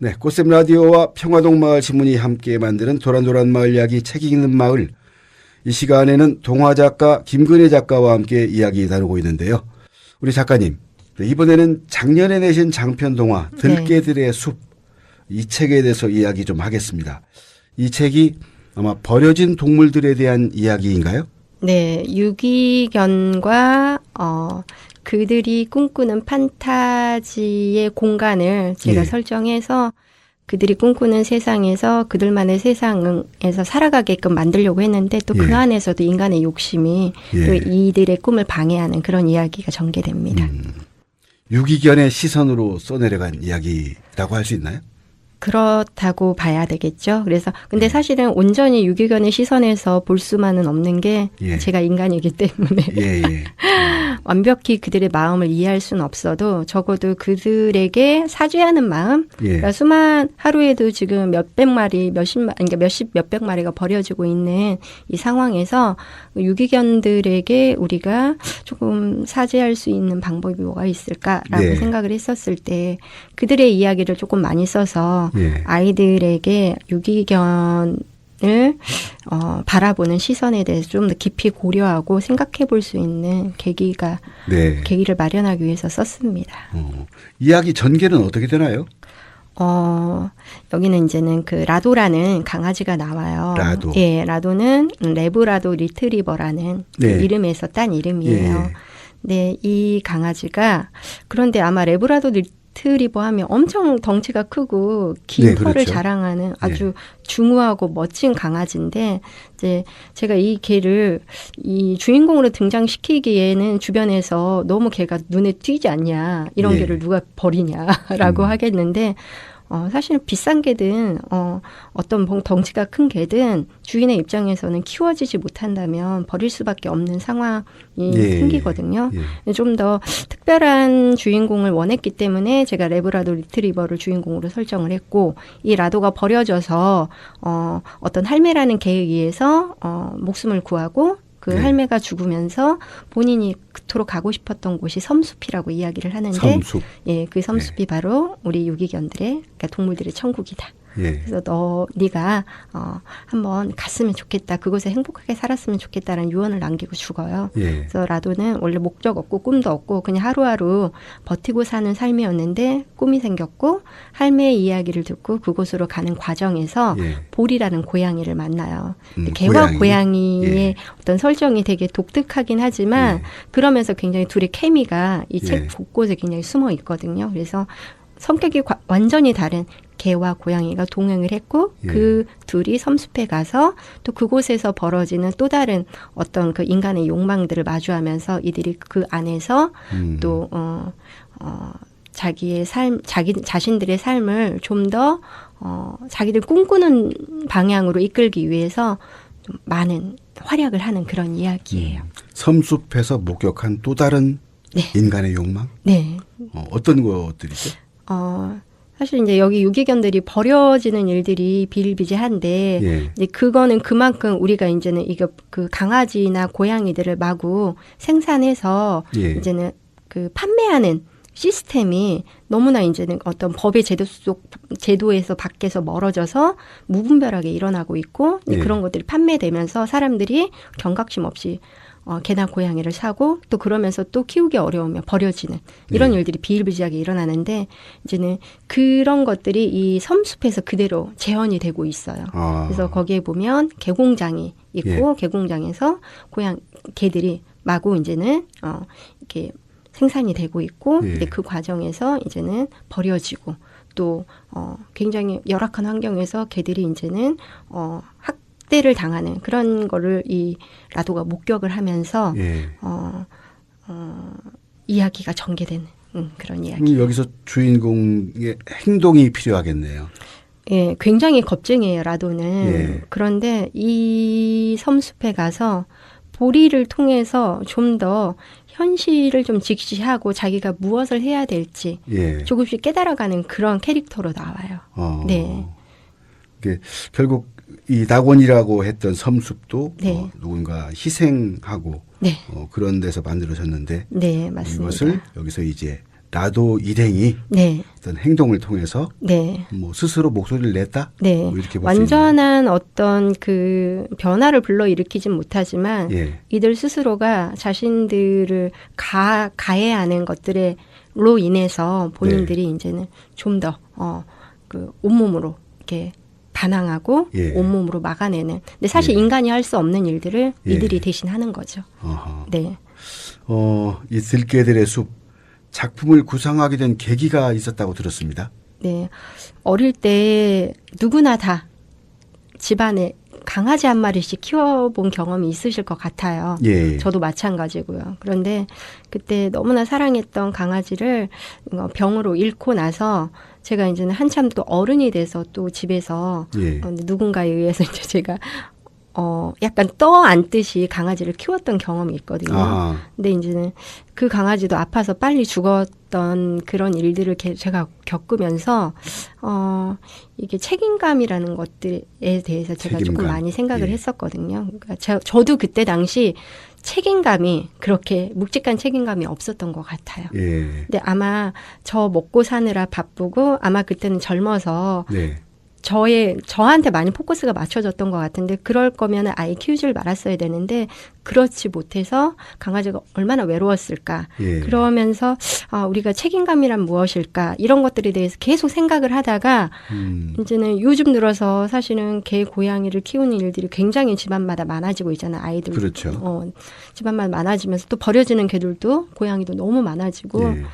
Speaker 1: 네, 꽃샘 라디오와 평화동 마을 신문이 함께 만드는 도란도란 마을 이야기 책 읽는 마을. 이 시간에는 동화 작가 김근혜 작가와 함께 이야기 나누고 있는데요. 우리 작가님, 네, 이번에는 작년에 내신 장편 동화 들깨들의 숲, 이 책에 대해서 이야기 좀 하겠습니다. 이 책이 아마 버려진 동물들에 대한 이야기인가요?
Speaker 2: 네, 유기견과 그들이 꿈꾸는 판타지의 공간을 제가
Speaker 1: 예.
Speaker 2: 설정해서 그들이 꿈꾸는 세상에서 그들만의 세상에서 살아가게끔 만들려고 했는데 또 그
Speaker 1: 예.
Speaker 2: 안에서도 인간의 욕심이
Speaker 1: 예.
Speaker 2: 또 이들의 꿈을 방해하는 그런 이야기가 전개됩니다.
Speaker 1: 유기견의 시선으로 써내려간 이야기라고 할 수 있나요?
Speaker 2: 그렇다고 봐야 되겠죠. 그래서 근데 사실은 온전히 유기견의 시선에서 볼 수만은 없는 게
Speaker 1: 예.
Speaker 2: 제가 인간이기 때문에
Speaker 1: 예, 예.
Speaker 2: 완벽히 그들의 마음을 이해할 수는 없어도 적어도 그들에게 사죄하는 마음,
Speaker 1: 예.
Speaker 2: 그러니까 하루에도 지금 몇백 마리, 몇백 마리가 버려지고 있는 이 상황에서 유기견들에게 우리가 조금 사죄할 수 있는 방법이 뭐가 있을까라고
Speaker 1: 네.
Speaker 2: 생각을 했었을 때 그들의 이야기를 조금 많이 써서
Speaker 1: 예.
Speaker 2: 아이들에게 유기견을 바라보는 시선에 대해서 좀 더 깊이 고려하고 생각해 볼 수 있는
Speaker 1: 네.
Speaker 2: 계기를 마련하기 위해서 썼습니다.
Speaker 1: 이야기 전개는 어떻게 되나요?
Speaker 2: 여기는 이제는 그 라도라는 강아지가 나와요.
Speaker 1: 라도.
Speaker 2: 예, 라도는 레브라도 리트리버라는 그
Speaker 1: 네.
Speaker 2: 이름에서 딴 이름이에요.
Speaker 1: 예.
Speaker 2: 네, 이 강아지가 그런데 아마 레브라도 리트리버 하면 엄청 덩치가 크고 긴
Speaker 1: 네,
Speaker 2: 털을
Speaker 1: 그렇죠.
Speaker 2: 자랑하는 아주 중후하고 멋진 강아지인데 이제 제가 이 개를 이 주인공으로 등장시키기에는 주변에서 너무 개가 눈에 띄지 않냐 이런
Speaker 1: 예.
Speaker 2: 개를 누가 버리냐라고 하겠는데 사실은 비싼 개든 어떤 덩치가 큰 개든 주인의 입장에서는 키워지지 못한다면 버릴 수밖에 없는 상황이
Speaker 1: 예.
Speaker 2: 생기거든요.
Speaker 1: 예.
Speaker 2: 좀 더 특별한 주인공을 원했기 때문에 제가 레브라도 리트리버를 주인공으로 설정을 했고 이 라도가 버려져서 어떤 할매라는 개에 의해서 목숨을 구하고 그
Speaker 1: 네.
Speaker 2: 할매가 죽으면서 본인이 그토록 가고 싶었던 곳이 섬숲이라고 이야기를 하는데
Speaker 1: 섬숲.
Speaker 2: 예, 그 섬숲이 바로 우리 유기견들의 그러니까 동물들의 천국이다.
Speaker 1: 예.
Speaker 2: 그래서 네가 한번 갔으면 좋겠다. 그곳에 행복하게 살았으면 좋겠다라는 유언을 남기고 죽어요.
Speaker 1: 예.
Speaker 2: 그래서 라도는 원래 목적 없고 꿈도 없고 그냥 하루하루 버티고 사는 삶이었는데 꿈이 생겼고 할매의 이야기를 듣고 그곳으로 가는 과정에서
Speaker 1: 예.
Speaker 2: 볼이라는 고양이를 만나요. 개와 고양이의
Speaker 1: 예.
Speaker 2: 어떤 설정이 되게 독특하긴 하지만
Speaker 1: 예.
Speaker 2: 그러면서 굉장히 둘의 케미가 이 책
Speaker 1: 예.
Speaker 2: 곳곳에 굉장히 숨어 있거든요. 그래서 성격이 완전히 다른 개와 고양이가 동행을 했고
Speaker 1: 예.
Speaker 2: 그 둘이 섬숲에 가서 또 그곳에서 벌어지는 또 다른 어떤 그 인간의 욕망들을 마주하면서 이들이 그 안에서 또 자기의 자신들의 삶을 좀 더 자기들 꿈꾸는 방향으로 이끌기 위해서 좀 많은 활약을 하는 그런 이야기예요.
Speaker 1: 섬숲에서 목격한 또 다른
Speaker 2: 네.
Speaker 1: 인간의 욕망?
Speaker 2: 네.
Speaker 1: 어떤 것들이죠?
Speaker 2: 사실 이제 여기 유기견들이 버려지는 일들이 비일비재한데
Speaker 1: 예.
Speaker 2: 이제 그거는 그만큼 우리가 이제는 이거 그 강아지나 고양이들을 마구 생산해서
Speaker 1: 예.
Speaker 2: 이제는 그 판매하는 시스템이 너무나 이제는 어떤 법의 제도에서 밖에서 멀어져서 무분별하게 일어나고 있고
Speaker 1: 예.
Speaker 2: 그런 것들이 판매되면서 사람들이 경각심 없이 개나 고양이를 사고 또 그러면서 또 키우기 어려우면 버려지는 이런
Speaker 1: 네.
Speaker 2: 일들이 비일비재하게 일어나는데 이제는 그런 것들이 이 섬숲에서 그대로 재현이 되고 있어요. 그래서 거기에 보면 개공장이 있고 개공장에서 개들이 마구 이제는 이렇게 생산이 되고 있고
Speaker 1: 예.
Speaker 2: 근데 그 과정에서 이제는 버려지고 또 굉장히 열악한 환경에서 개들이 이제는 학대를 당하는 그런 거를 이 라도가 목격을 하면서
Speaker 1: 예.
Speaker 2: 이야기가 전개되는 그런 이야기.
Speaker 1: 여기서 주인공의 행동이 필요하겠네요.
Speaker 2: 예, 굉장히 겁쟁이에요, 라도는.
Speaker 1: 예.
Speaker 2: 그런데 이 섬숲에 가서 보리를 통해서 좀 더 현실을 좀 직시하고 자기가 무엇을 해야 될지
Speaker 1: 예.
Speaker 2: 조금씩 깨달아가는 그런 캐릭터로 나와요. 네.
Speaker 1: 이게 결국 이 낙원이라고 했던 섬숲도
Speaker 2: 네.
Speaker 1: 누군가 희생하고
Speaker 2: 네.
Speaker 1: 그런 데서 만들어졌는데
Speaker 2: 네, 맞습니다.
Speaker 1: 이것을 여기서 이제 나도 일행이
Speaker 2: 네.
Speaker 1: 어떤 행동을 통해서
Speaker 2: 네.
Speaker 1: 뭐 스스로 목소리를 냈다.
Speaker 2: 네.
Speaker 1: 뭐 이렇게 볼수
Speaker 2: 완전한 어떤 그 변화를 불러일으키진 못하지만
Speaker 1: 예.
Speaker 2: 이들 스스로가 자신들을 가해하는 것들로 인해서 본인들이
Speaker 1: 네.
Speaker 2: 이제는 좀 더 그 온몸으로 이렇게 반항하고
Speaker 1: 예.
Speaker 2: 온몸으로 막아내는. 근데 사실
Speaker 1: 예.
Speaker 2: 인간이 할 수 없는 일들을
Speaker 1: 예.
Speaker 2: 이들이 대신 하는 거죠.
Speaker 1: 어허.
Speaker 2: 네.
Speaker 1: 이 들깨들의 숲 작품을 구상하게 된 계기가 있었다고 들었습니다.
Speaker 2: 네. 어릴 때 누구나 다 집안에 강아지 한 마리씩 키워본 경험이 있으실 것 같아요.
Speaker 1: 예.
Speaker 2: 저도 마찬가지고요. 그런데 그때 너무나 사랑했던 강아지를 병으로 잃고 나서 제가 이제는 한참 또 어른이 돼서 또 집에서
Speaker 1: 예.
Speaker 2: 누군가에 의해서 이제 제가 약간 떠안듯이 강아지를 키웠던 경험이 있거든요.
Speaker 1: 아하.
Speaker 2: 근데 이제는 그 강아지도 아파서 빨리 죽었던 그런 일들을 제가 겪으면서 이게 책임감이라는 것들에 대해서 제가 조금
Speaker 1: 책임감.
Speaker 2: 많이 생각을
Speaker 1: 예.
Speaker 2: 했었거든요. 그러니까 저도 그때 당시 책임감이 그렇게 묵직한 책임감이 없었던 것 같아요.
Speaker 1: 예.
Speaker 2: 근데 아마 저 먹고 사느라 바쁘고 아마 그때는 젊어서
Speaker 1: 네.
Speaker 2: 저한테 많이 포커스가 맞춰졌던 것 같은데 그럴 거면 아예 키우질 말았어야 되는데 그렇지 못해서 강아지가 얼마나 외로웠을까.
Speaker 1: 예.
Speaker 2: 그러면서 우리가 책임감이란 무엇일까 이런 것들에 대해서 계속 생각을 하다가 이제는 요즘 들어서 사실은 개, 고양이를 키우는 일들이 굉장히 집안마다 많아지고 있잖아요. 아이들.
Speaker 1: 그렇죠.
Speaker 2: 집안마다 많아지면서 또 버려지는 개들도 고양이도 너무 많아지고
Speaker 1: 예.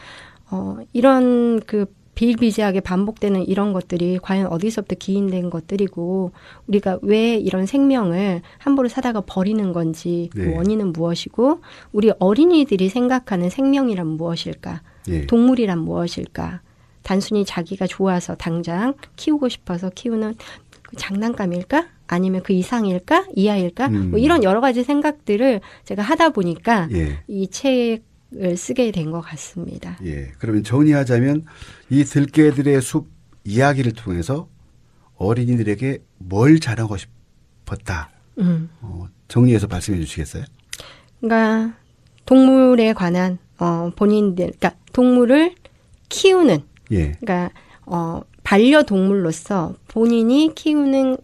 Speaker 2: 이런 그 비일비재하게 반복되는 이런 것들이 과연 어디서부터 기인된 것들이고 우리가 왜 이런 생명을 함부로 사다가 버리는 건지 그
Speaker 1: 네.
Speaker 2: 원인은 무엇이고 우리 어린이들이 생각하는 생명이란 무엇일까?
Speaker 1: 예.
Speaker 2: 동물이란 무엇일까? 단순히 자기가 좋아서 당장 키우고 싶어서 키우는 그 장난감일까? 아니면 그 이상일까? 이하일까? 뭐 이런 여러 가지 생각들을 제가 하다 보니까
Speaker 1: 예.
Speaker 2: 이 책을 쓰게 된 것 같습니다.
Speaker 1: 예. 그러면 정리하자면 이 들깨들의 숲 이야기를 통해서 어린이들에게 뭘 잘하고 싶었다. 정리해서 말씀해 주시겠어요?
Speaker 2: 그러니까 동물에 관한 본인들, 그러니까 동물을 키우는,
Speaker 1: 예.
Speaker 2: 그러니까 반려동물로서 본인이 키우는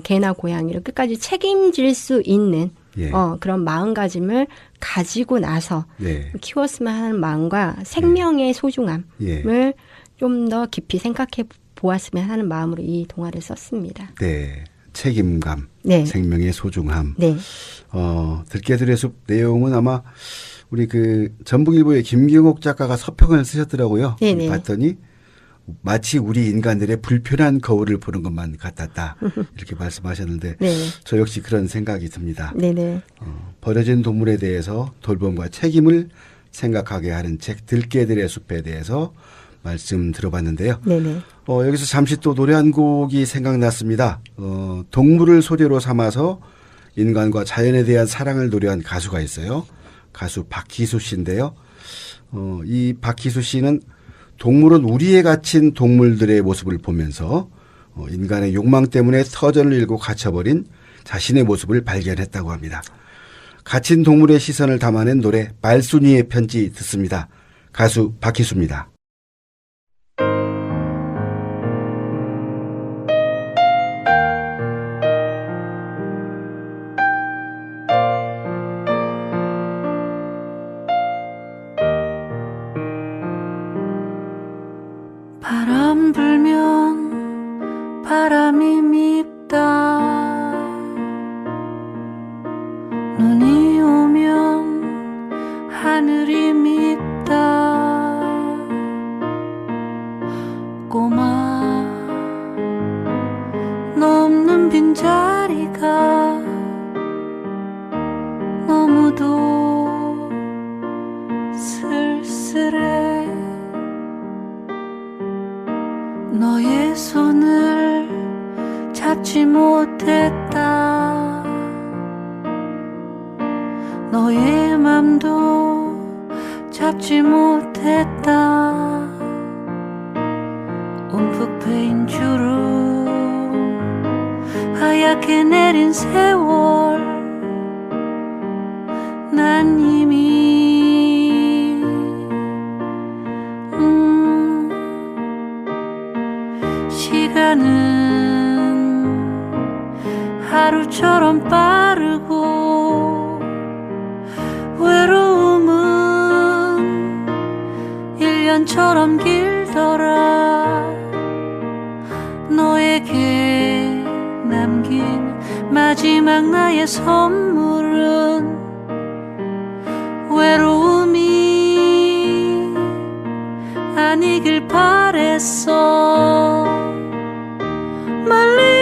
Speaker 2: 개나 고양이를 끝까지 책임질 수 있는
Speaker 1: 예.
Speaker 2: 그런 마음가짐을 가지고 나서
Speaker 1: 네.
Speaker 2: 키웠으면 하는 마음과 생명의 소중함을
Speaker 1: 예.
Speaker 2: 좀 더 깊이 생각해 보았으면 하는 마음으로 이 동화를 썼습니다.
Speaker 1: 네. 책임감,
Speaker 2: 네.
Speaker 1: 생명의 소중함.
Speaker 2: 네.
Speaker 1: 들깨들의 숲 내용은 아마 우리 그 전북일보의 김경옥 작가가 서평을 쓰셨더라고요.
Speaker 2: 네네.
Speaker 1: 봤더니 마치 우리 인간들의 불편한 거울을 보는 것만 같았다. 이렇게 말씀하셨는데
Speaker 2: 네.
Speaker 1: 저 역시 그런 생각이 듭니다.
Speaker 2: 네네.
Speaker 1: 버려진 동물에 대해서 돌봄과 책임을 생각하게 하는 책 들깨들의 숲에 대해서 말씀 들어봤는데요.
Speaker 2: 네네.
Speaker 1: 여기서 잠시 또 노래 한 곡이 생각났습니다. 동물을 소재로 삼아서 인간과 자연에 대한 사랑을 노래한 가수가 있어요. 가수 박희수 씨인데요. 이 박희수 씨는 동물은 우리에 갇힌 동물들의 모습을 보면서 인간의 욕망 때문에 터전을 잃고 갇혀버린 자신의 모습을 발견했다고 합니다. 갇힌 동물의 시선을 담아낸 노래 말순이의 편지 듣습니다. 가수 박희수입니다.
Speaker 4: 바람 불면 바람이 밉다. 눈이 오면 하늘이 밉다. 꼬마 너 없는 빈자리가 너무도 쓸쓸해. 너의 손을 잡지 못했다. 너의 맘도 잡지 못했다. 움푹 패인 주름 하얗게 내린 세월 난 이미 하루처럼 빠르고 외로움은 1년처럼 길더라. 너에게 남긴 마지막 나의 선물은 외로움이 아니길 바랬어. 멀리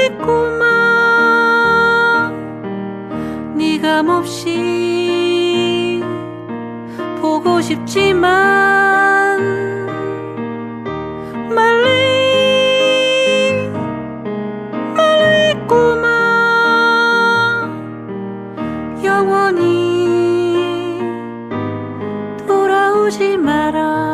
Speaker 4: 있구만. 네가 몹시 보고 싶지만 멀리 있구만. 영원히 돌아오지 마라.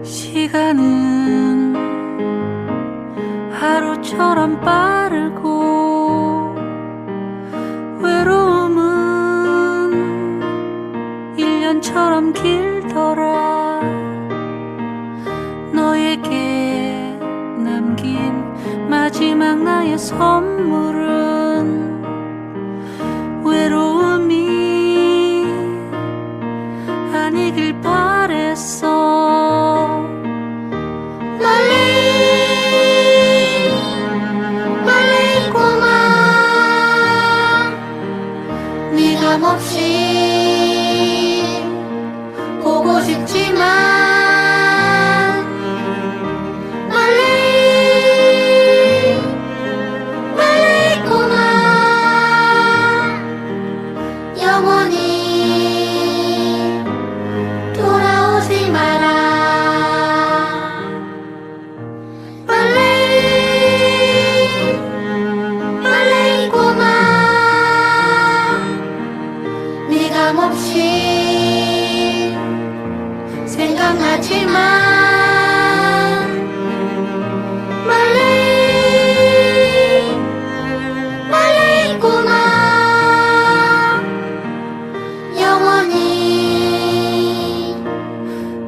Speaker 4: 시간은 하루처럼 빠르고 외로움은 1년처럼 길더라. 너에게 남긴 마지막 나의 선물은 외로움이 아니길 바랬어. 멀리 있구만. 네가 몹시 보고 싶지만 멀리 있구만. 영원히 돌아오지 마라. 몹시 생각나지만 멀리 있구나. 영원히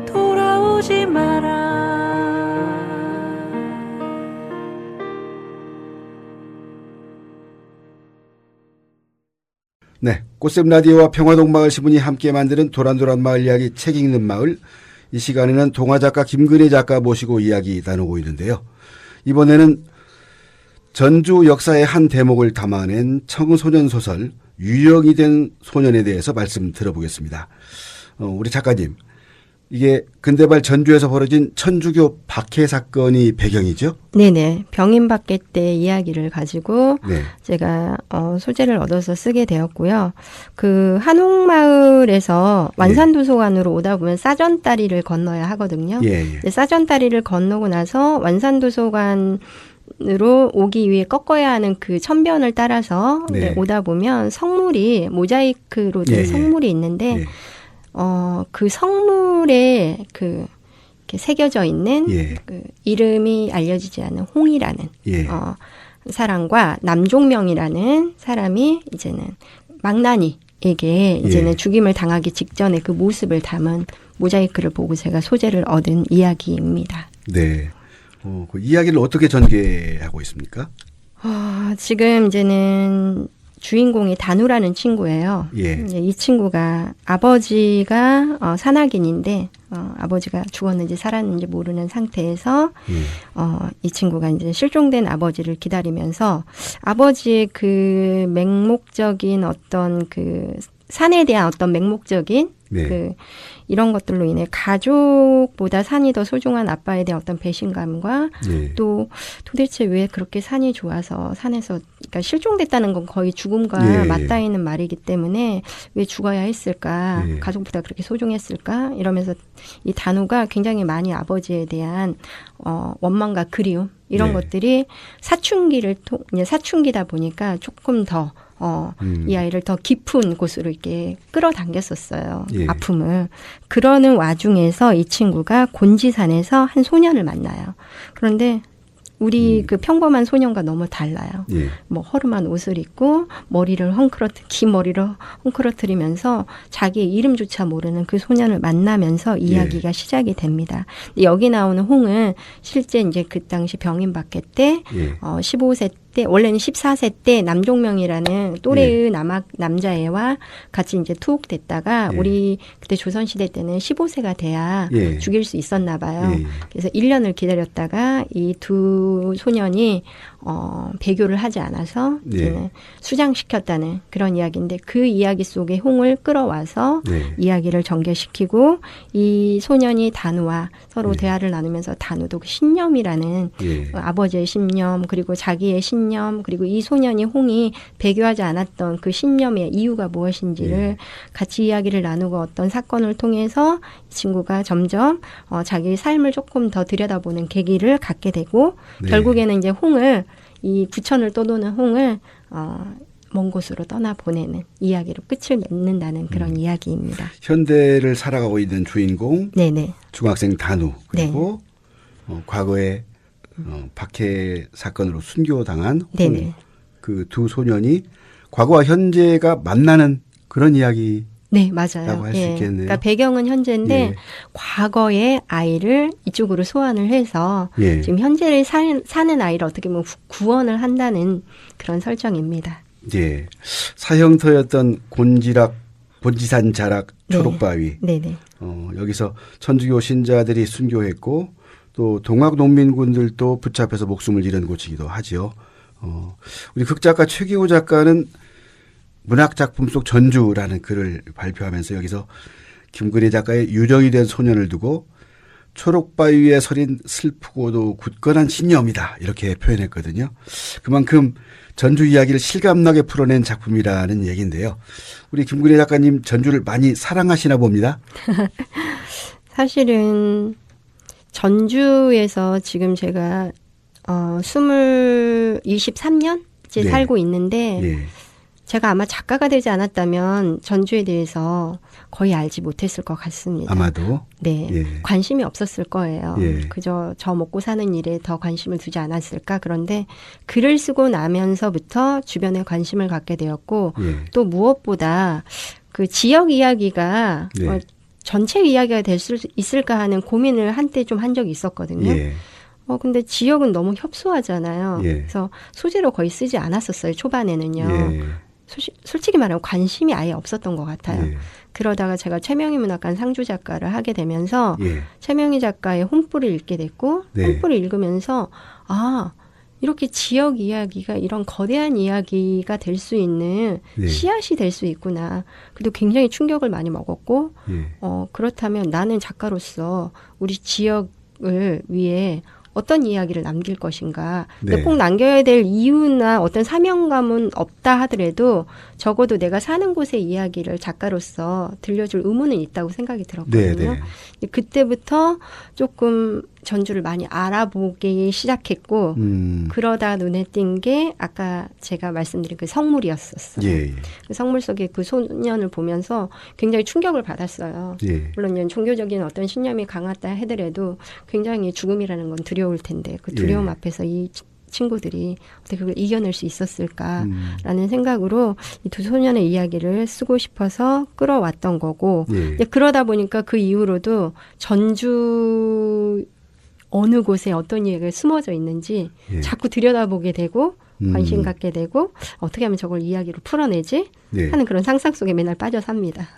Speaker 4: 돌아오지 마라.
Speaker 1: 네, 꽃샘 라디오와 평화동마을 신문이 함께 만드는 도란도란 마을 이야기 책 읽는 마을. 이 시간에는 동화작가 김근혜 작가 모시고 이야기 나누고 있는데요. 이번에는 전주 역사의 한 대목을 담아낸 청소년 소설 유령이 된 소년에 대해서 말씀 들어보겠습니다. 우리 작가님, 이게 근대말 전주에서 벌어진 천주교 박해 사건이 배경이죠?
Speaker 2: 네네. 병인박해 때 이야기를 가지고
Speaker 1: 네.
Speaker 2: 제가 소재를 얻어서 쓰게 되었고요. 그 한옥마을에서 완산도서관으로 오다 보면 사전다리를 건너야 하거든요.
Speaker 1: 예, 예.
Speaker 2: 근데 사전다리를 건너고 나서 완산도서관 으로 오기 위해 꺾어야 하는 그 천변을 따라서
Speaker 1: 네.
Speaker 2: 오다 보면 성물이 모자이크로 된
Speaker 1: 예, 예.
Speaker 2: 성물이 있는데
Speaker 1: 예.
Speaker 2: 그 성물에 그 이렇게 새겨져 있는
Speaker 1: 예.
Speaker 2: 그 이름이 알려지지 않은 홍이라는
Speaker 1: 예.
Speaker 2: 사람과 남종명이라는 사람이 이제는 망나니에게 이제는
Speaker 1: 예.
Speaker 2: 죽임을 당하기 직전에 그 모습을 담은 모자이크를 보고 제가 소재를 얻은 이야기입니다.
Speaker 1: 네. 그 이야기를 어떻게 전개하고 있습니까?
Speaker 2: 지금 이제는 주인공이 단우라는 친구예요.
Speaker 1: 예.
Speaker 2: 이 친구가 아버지가 산악인인데 아버지가 죽었는지 살았는지 모르는 상태에서 이 친구가 이제 실종된 아버지를 기다리면서 아버지의 그 맹목적인 어떤 그 산에 대한 어떤 맹목적인
Speaker 1: 네.
Speaker 2: 그 이런 것들로 인해 가족보다 산이 더 소중한 아빠에 대한 어떤 배신감과
Speaker 1: 네.
Speaker 2: 또 도대체 왜 그렇게 산이 좋아서 산에서 그러니까 실종됐다는 건 거의 죽음과
Speaker 1: 예,
Speaker 2: 맞닿아 있는 말이기 때문에 왜 죽어야 했을까?
Speaker 1: 예.
Speaker 2: 가족보다 그렇게 소중했을까? 이러면서 이 단우가 굉장히 많이 아버지에 대한 원망과 그리움 이런
Speaker 1: 예.
Speaker 2: 것들이 이제 사춘기다 보니까 조금 더 이 아이를 더 깊은 곳으로 이렇게 끌어당겼었어요.
Speaker 1: 예.
Speaker 2: 아픔을. 그러는 와중에서 이 친구가 곤지산에서 한 소년을 만나요. 그런데 우리 그 평범한 소년과 너무 달라요.
Speaker 1: 예.
Speaker 2: 뭐 허름한 옷을 입고 긴 머리를 헝클어뜨리면서 자기의 이름조차 모르는 그 소년을 만나면서 이야기가 시작이 됩니다. 여기 나오는 홍은 실제 이제 그 당시 병인박해 때
Speaker 1: 예.
Speaker 2: 15세 때 원래는 14세 때 남종명이라는 또래의 남자애와 같이 이제 투옥됐다가
Speaker 1: 예.
Speaker 2: 우리 그때 조선시대 때는 15세가 돼야
Speaker 1: 예.
Speaker 2: 죽일 수 있었나 봐요.
Speaker 1: 예.
Speaker 2: 그래서 1년을 기다렸다가 이 두 소년이 배교를 하지 않아서
Speaker 1: 예.
Speaker 2: 이제는 수장시켰다는 그런 이야기인데 그 이야기 속에 홍을 끌어와서
Speaker 1: 네.
Speaker 2: 이야기를 전개시키고 이 소년이 단우와 서로
Speaker 1: 예.
Speaker 2: 대화를 나누면서 단우도 그 신념이라는
Speaker 1: 예.
Speaker 2: 아버지의 신념 그리고 자기의 신념 그리고 이 소년이 홍이 배교하지 않았던 그 신념의 이유가 무엇인지를
Speaker 1: 예.
Speaker 2: 같이 이야기를 나누고 어떤 사건을 통해서 이 친구가 점점 자기의 삶을 조금 더 들여다보는 계기를 갖게 되고
Speaker 1: 네.
Speaker 2: 결국에는 이제 홍을 이 부천을 떠도는 홍을 먼 곳으로 떠나보내는 이야기로 끝을 맺는다는 그런 이야기입니다.
Speaker 1: 현대를 살아가고 있는 주인공
Speaker 2: 네네.
Speaker 1: 중학생 단우 그리고 과거에 박해 사건으로 순교당한 홍
Speaker 2: 네네.
Speaker 1: 그 두 소년이 과거와 현재가 만나는 그런 이야기.
Speaker 2: 네, 맞아요.
Speaker 1: 라고 할수 있겠네요.
Speaker 2: 그러니까 배경은 현재인데
Speaker 1: 예.
Speaker 2: 과거의 아이를 이쪽으로 소환을 해서
Speaker 1: 예.
Speaker 2: 지금 현재를 사는 아이를 어떻게 보면 구원을 한다는 그런 설정입니다.
Speaker 1: 예. 사형터였던 곤지산 자락 초록바위.
Speaker 2: 네네.
Speaker 1: 여기서 천주교 신자들이 순교했고 또 동학 농민군들도 붙잡혀서 목숨을 잃은 곳이기도 하죠. 우리 극작가 최기호 작가는 문학작품 속 전주라는 글을 발표하면서 여기서 김근희 작가의 유정이 된 소년을 두고 초록바위 위에 서린 슬프고도 굳건한 신념이다 이렇게 표현했거든요. 그만큼 전주 이야기를 실감나게 풀어낸 작품이라는 얘기인데요. 우리 김근희 작가님 전주를 많이 사랑하시나 봅니다.
Speaker 2: 사실은 전주에서 지금 제가 23년째
Speaker 1: 네.
Speaker 2: 살고 있는데
Speaker 1: 예.
Speaker 2: 제가 아마 작가가 되지 않았다면 전주에 대해서 거의 알지 못했을 것 같습니다.
Speaker 1: 아마도.
Speaker 2: 네.
Speaker 1: 예.
Speaker 2: 관심이 없었을 거예요.
Speaker 1: 예.
Speaker 2: 그저 저 먹고 사는 일에 더 관심을 두지 않았을까. 그런데 글을 쓰고 나면서부터 주변에 관심을 갖게 되었고
Speaker 1: 예.
Speaker 2: 또 무엇보다 그 지역 이야기가
Speaker 1: 네.
Speaker 2: 전체 이야기가 될 수 있을까 하는 고민을 한때 좀 한 적이 있었거든요.
Speaker 1: 예.
Speaker 2: 근데 지역은 너무 협소하잖아요.
Speaker 1: 예.
Speaker 2: 그래서 소재로 거의 쓰지 않았었어요. 초반에는요.
Speaker 1: 예.
Speaker 2: 솔직히 말하면 관심이 아예 없었던 것 같아요.
Speaker 1: 예.
Speaker 2: 그러다가 제가 최명희 문학관 상주 작가를 하게 되면서
Speaker 1: 예.
Speaker 2: 최명희 작가의 혼불을 읽게 됐고
Speaker 1: 네.
Speaker 2: 혼불을 읽으면서 이렇게 지역 이야기가 이런 거대한 이야기가 될 수 있는
Speaker 1: 네.
Speaker 2: 씨앗이 될 수 있구나. 그래도 굉장히 충격을 많이 먹었고
Speaker 1: 예.
Speaker 2: 그렇다면 나는 작가로서 우리 지역을 위해 어떤 이야기를 남길 것인가.
Speaker 1: 네.
Speaker 2: 꼭 남겨야 될 이유나 어떤 사명감은 없다 하더라도 적어도 내가 사는 곳의 이야기를 작가로서 들려줄 의무는 있다고 생각이 들었거든요.
Speaker 1: 네, 네.
Speaker 2: 그때부터 조금 전주를 많이 알아보기 시작했고 그러다 눈에 띈 게 아까 제가 말씀드린 그 성물이었었어요.
Speaker 1: 예.
Speaker 2: 그 성물 속의 그 소년을 보면서 굉장히 충격을 받았어요.
Speaker 1: 예.
Speaker 2: 물론 종교적인 어떤 신념이 강하다 하더라도 굉장히 죽음이라는 건 두려울 텐데 그 두려움
Speaker 1: 예.
Speaker 2: 앞에서 이 친구들이 어떻게 그걸 이겨낼 수 있었을까라는 생각으로 이 두 소년의 이야기를 쓰고 싶어서 끌어왔던 거고
Speaker 1: 예.
Speaker 2: 그러다 보니까 그 이후로도 전주 어느 곳에 어떤 이야기가 숨어져 있는지
Speaker 1: 예.
Speaker 2: 자꾸 들여다보게 되고 관심 갖게 되고 어떻게 하면 저걸 이야기로 풀어내지
Speaker 1: 네.
Speaker 2: 하는 그런 상상 속에 맨날 빠져 삽니다.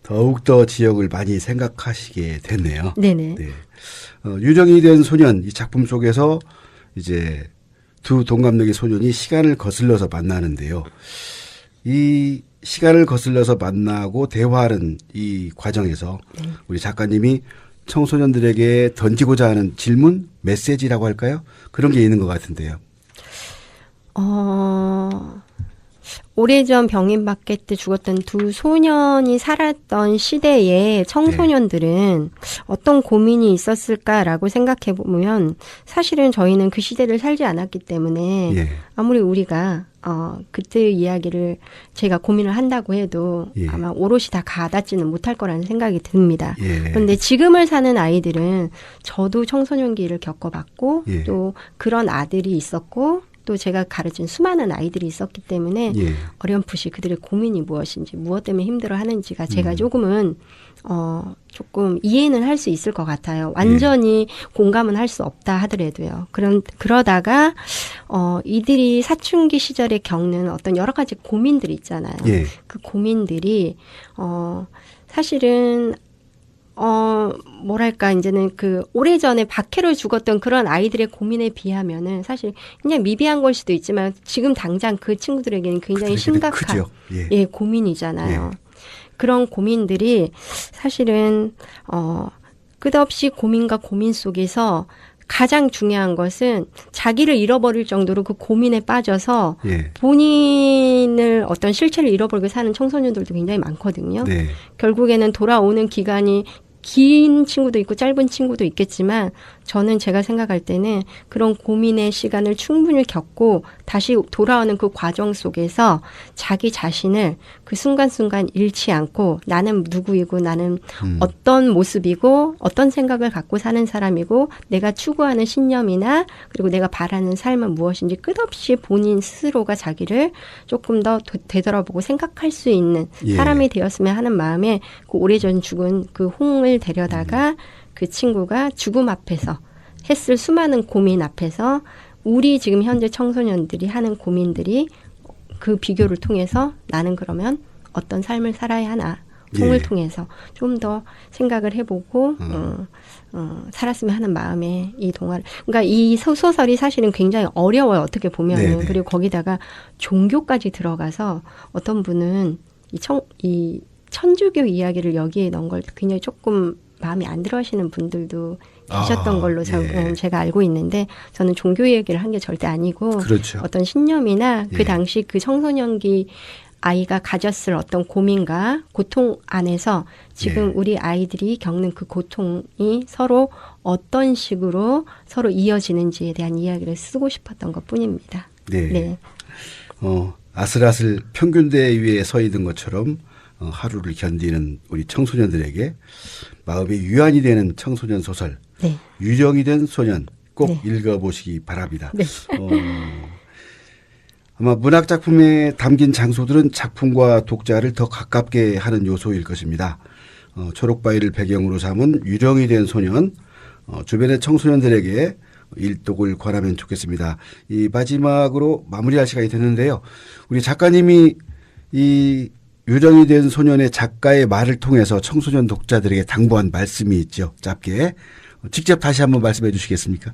Speaker 1: 더욱더 지역을 많이 생각하시게 됐네요.
Speaker 2: 네네.
Speaker 1: 네. 유정이 된 소년 이 작품 속에서 이제 두 동갑내기 소년이 시간을 거슬러서 만나는데요. 이 시간을 거슬러서 만나고 대화하는 이 과정에서 우리 작가님이 청소년들에게 던지고자 하는 질문, 메시지라고 할까요? 그런 게 있는 것 같은데요.
Speaker 2: 오래전 병인박해 때 죽었던 두 소년이 살았던 시대에 청소년들은 어떤 고민이 있었을까라고 생각해 보면 사실은 저희는 그 시대를 살지 않았기 때문에
Speaker 1: 예.
Speaker 2: 아무리 우리가 그때의 이야기를 제가 고민을 한다고 해도
Speaker 1: 예.
Speaker 2: 아마 오롯이 다 가닿지는 못할 거라는 생각이 듭니다.
Speaker 1: 예.
Speaker 2: 그런데 지금을 사는 아이들은 저도 청소년기를 겪어봤고
Speaker 1: 예.
Speaker 2: 또 그런 아들이 있었고 또 제가 가르친 수많은 아이들이 있었기 때문에
Speaker 1: 예.
Speaker 2: 어렴풋이 그들의 고민이 무엇인지 무엇 때문에 힘들어하는지가 제가 조금은 조금 이해는 할 수 있을 것 같아요. 완전히 공감은 할 수 없다 하더라도요. 그러다가 이들이 사춘기 시절에 겪는 어떤 여러 가지 고민들이 있잖아요.
Speaker 1: 예.
Speaker 2: 그 고민들이 사실은 뭐랄까, 이제는 그 오래전에 박해로 죽었던 그런 아이들의 고민에 비하면은 사실 그냥 미비한 걸 수도 있지만 지금 당장 그 친구들에게는 굉장히 심각한
Speaker 1: 크죠. 예.
Speaker 2: 예, 고민이잖아요.
Speaker 1: 예.
Speaker 2: 그런 고민들이 사실은 끝없이 고민과 고민 속에서 가장 중요한 것은 자기를 잃어버릴 정도로 그 고민에 빠져서
Speaker 1: 예.
Speaker 2: 본인을 어떤 실체를 잃어버리고 사는 청소년들도 굉장히 많거든요.
Speaker 1: 네.
Speaker 2: 결국에는 돌아오는 기간이 긴 친구도 있고 짧은 친구도 있겠지만 저는 제가 생각할 때는 그런 고민의 시간을 충분히 겪고 다시 돌아오는 그 과정 속에서 자기 자신을 그 순간순간 잃지 않고 나는 누구이고 나는 어떤 모습이고 어떤 생각을 갖고 사는 사람이고 내가 추구하는 신념이나 그리고 내가 바라는 삶은 무엇인지 끝없이 본인 스스로가 자기를 조금 더 되돌아보고 생각할 수 있는
Speaker 1: 예.
Speaker 2: 사람이 되었으면 하는 마음에 그 오래전 죽은 그 홍을 데려다가 그 친구가 죽음 앞에서 했을 수많은 고민 앞에서 우리 지금 현재 청소년들이 하는 고민들이 그 비교를 통해서 나는 그러면 어떤 삶을 살아야 하나 홍을
Speaker 1: 예.
Speaker 2: 통해서 좀 더 생각을 해보고 살았으면 하는 마음에 이 동화를 그러니까 이 소설이 사실은 굉장히 어려워요. 어떻게 보면은.
Speaker 1: 네네.
Speaker 2: 그리고 거기다가 종교까지 들어가서 어떤 분은 이 천주교 이야기를 여기에 넣은 걸 굉장히 조금 마음에 안 들어 하시는 분들도 계셨던 걸로
Speaker 1: 예.
Speaker 2: 제가 알고 있는데 저는 종교 얘기를 한 게 절대 아니고
Speaker 1: 그렇죠.
Speaker 2: 어떤 신념이나
Speaker 1: 예.
Speaker 2: 그 당시 그 청소년기 아이가 가졌을 어떤 고민과 고통 안에서 지금
Speaker 1: 예.
Speaker 2: 우리 아이들이 겪는 그 고통이 서로 어떤 식으로 서로 이어지는지에 대한 이야기를 쓰고 싶었던 것 뿐입니다.
Speaker 1: 네.
Speaker 2: 네.
Speaker 1: 아슬아슬 평균대 위에 서 있는 것처럼 하루를 견디는 우리 청소년들에게 마음이 위안이 되는 청소년 소설
Speaker 2: 네.
Speaker 1: 유정이 된 소년 꼭
Speaker 2: 네.
Speaker 1: 읽어보시기 바랍니다.
Speaker 2: 네.
Speaker 1: 아마 문학 작품에 담긴 장소들은 작품과 독자를 더 가깝게 하는 요소일 것입니다. 초록바위를 배경으로 삼은 유령이 된 소년 주변의 청소년들에게 일독을 권하면 좋겠습니다. 이 마지막으로 마무리할 시간이 됐는데요. 우리 작가님이 이 유령이 된 소년의 작가의 말을 통해서 청소년 독자들에게 당부한 말씀이 있죠. 짧게 직접 다시 한번 말씀해 주시겠습니까?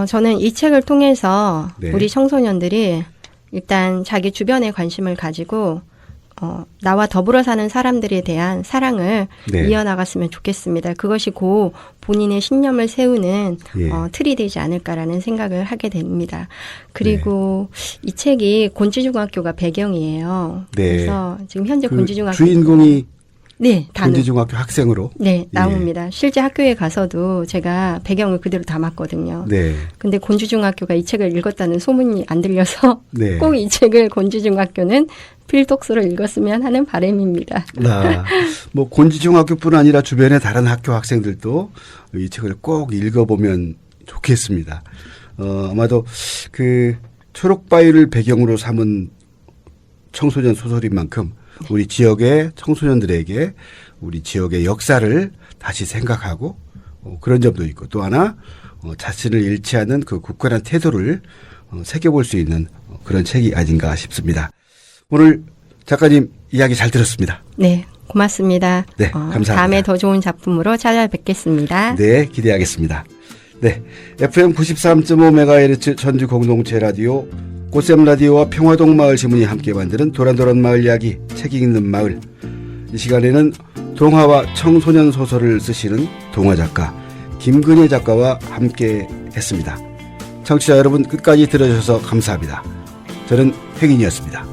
Speaker 2: 저는 이 책을 통해서
Speaker 1: 네.
Speaker 2: 우리 청소년들이 일단 자기 주변에 관심을 가지고 나와 더불어 사는 사람들에 대한 사랑을
Speaker 1: 네.
Speaker 2: 이어나갔으면 좋겠습니다. 그것이 곧 본인의 신념을 세우는
Speaker 1: 예.
Speaker 2: 틀이 되지 않을까라는 생각을 하게 됩니다. 그리고 이 책이 곤지중학교가 배경이에요.
Speaker 1: 네.
Speaker 2: 그래서 지금 현재
Speaker 1: 그
Speaker 2: 곤지중학교
Speaker 1: 주인공이
Speaker 2: 네, 단우.
Speaker 1: 곤지중학교 학생으로
Speaker 2: 네, 나옵니다. 실제 학교에 가서도 제가 배경을 그대로 담았거든요.
Speaker 1: 네.
Speaker 2: 근데 곤지중학교가 이 책을 읽었다는 소문이 안 들려서
Speaker 1: 네.
Speaker 2: 꼭 이 책을 곤지중학교는 필독서로 읽었으면 하는 바람입니다.
Speaker 1: 뭐 곤지중학교뿐 아니라 주변의 다른 학교 학생들도 이 책을 꼭 읽어보면 좋겠습니다. 아마도 그 초록바위를 배경으로 삼은 청소년 소설인 만큼 우리 지역의 청소년들에게 우리 지역의 역사를 다시 생각하고 그런 점도 있고 또 하나 자신을 잃지 않는 그 굳건한 태도를 새겨볼 수 있는 그런 책이 아닌가 싶습니다. 오늘 작가님 이야기 잘 들었습니다.
Speaker 2: 네, 고맙습니다.
Speaker 1: 네, 감사합니다.
Speaker 2: 다음에 더 좋은 작품으로 찾아뵙겠습니다.
Speaker 1: 네, 기대하겠습니다. 네, FM 93.5MHz 전주 공동체 라디오 꽃샘 라디오와 평화동 마을 신문이 함께 만드는 도란도란 마을 이야기 책 읽는 마을. 이 시간에는 동화와 청소년 소설을 쓰시는 동화 작가 김근혜 작가와 함께 했습니다. 청취자 여러분 끝까지 들어주셔서 감사합니다. 저는 행인이었습니다.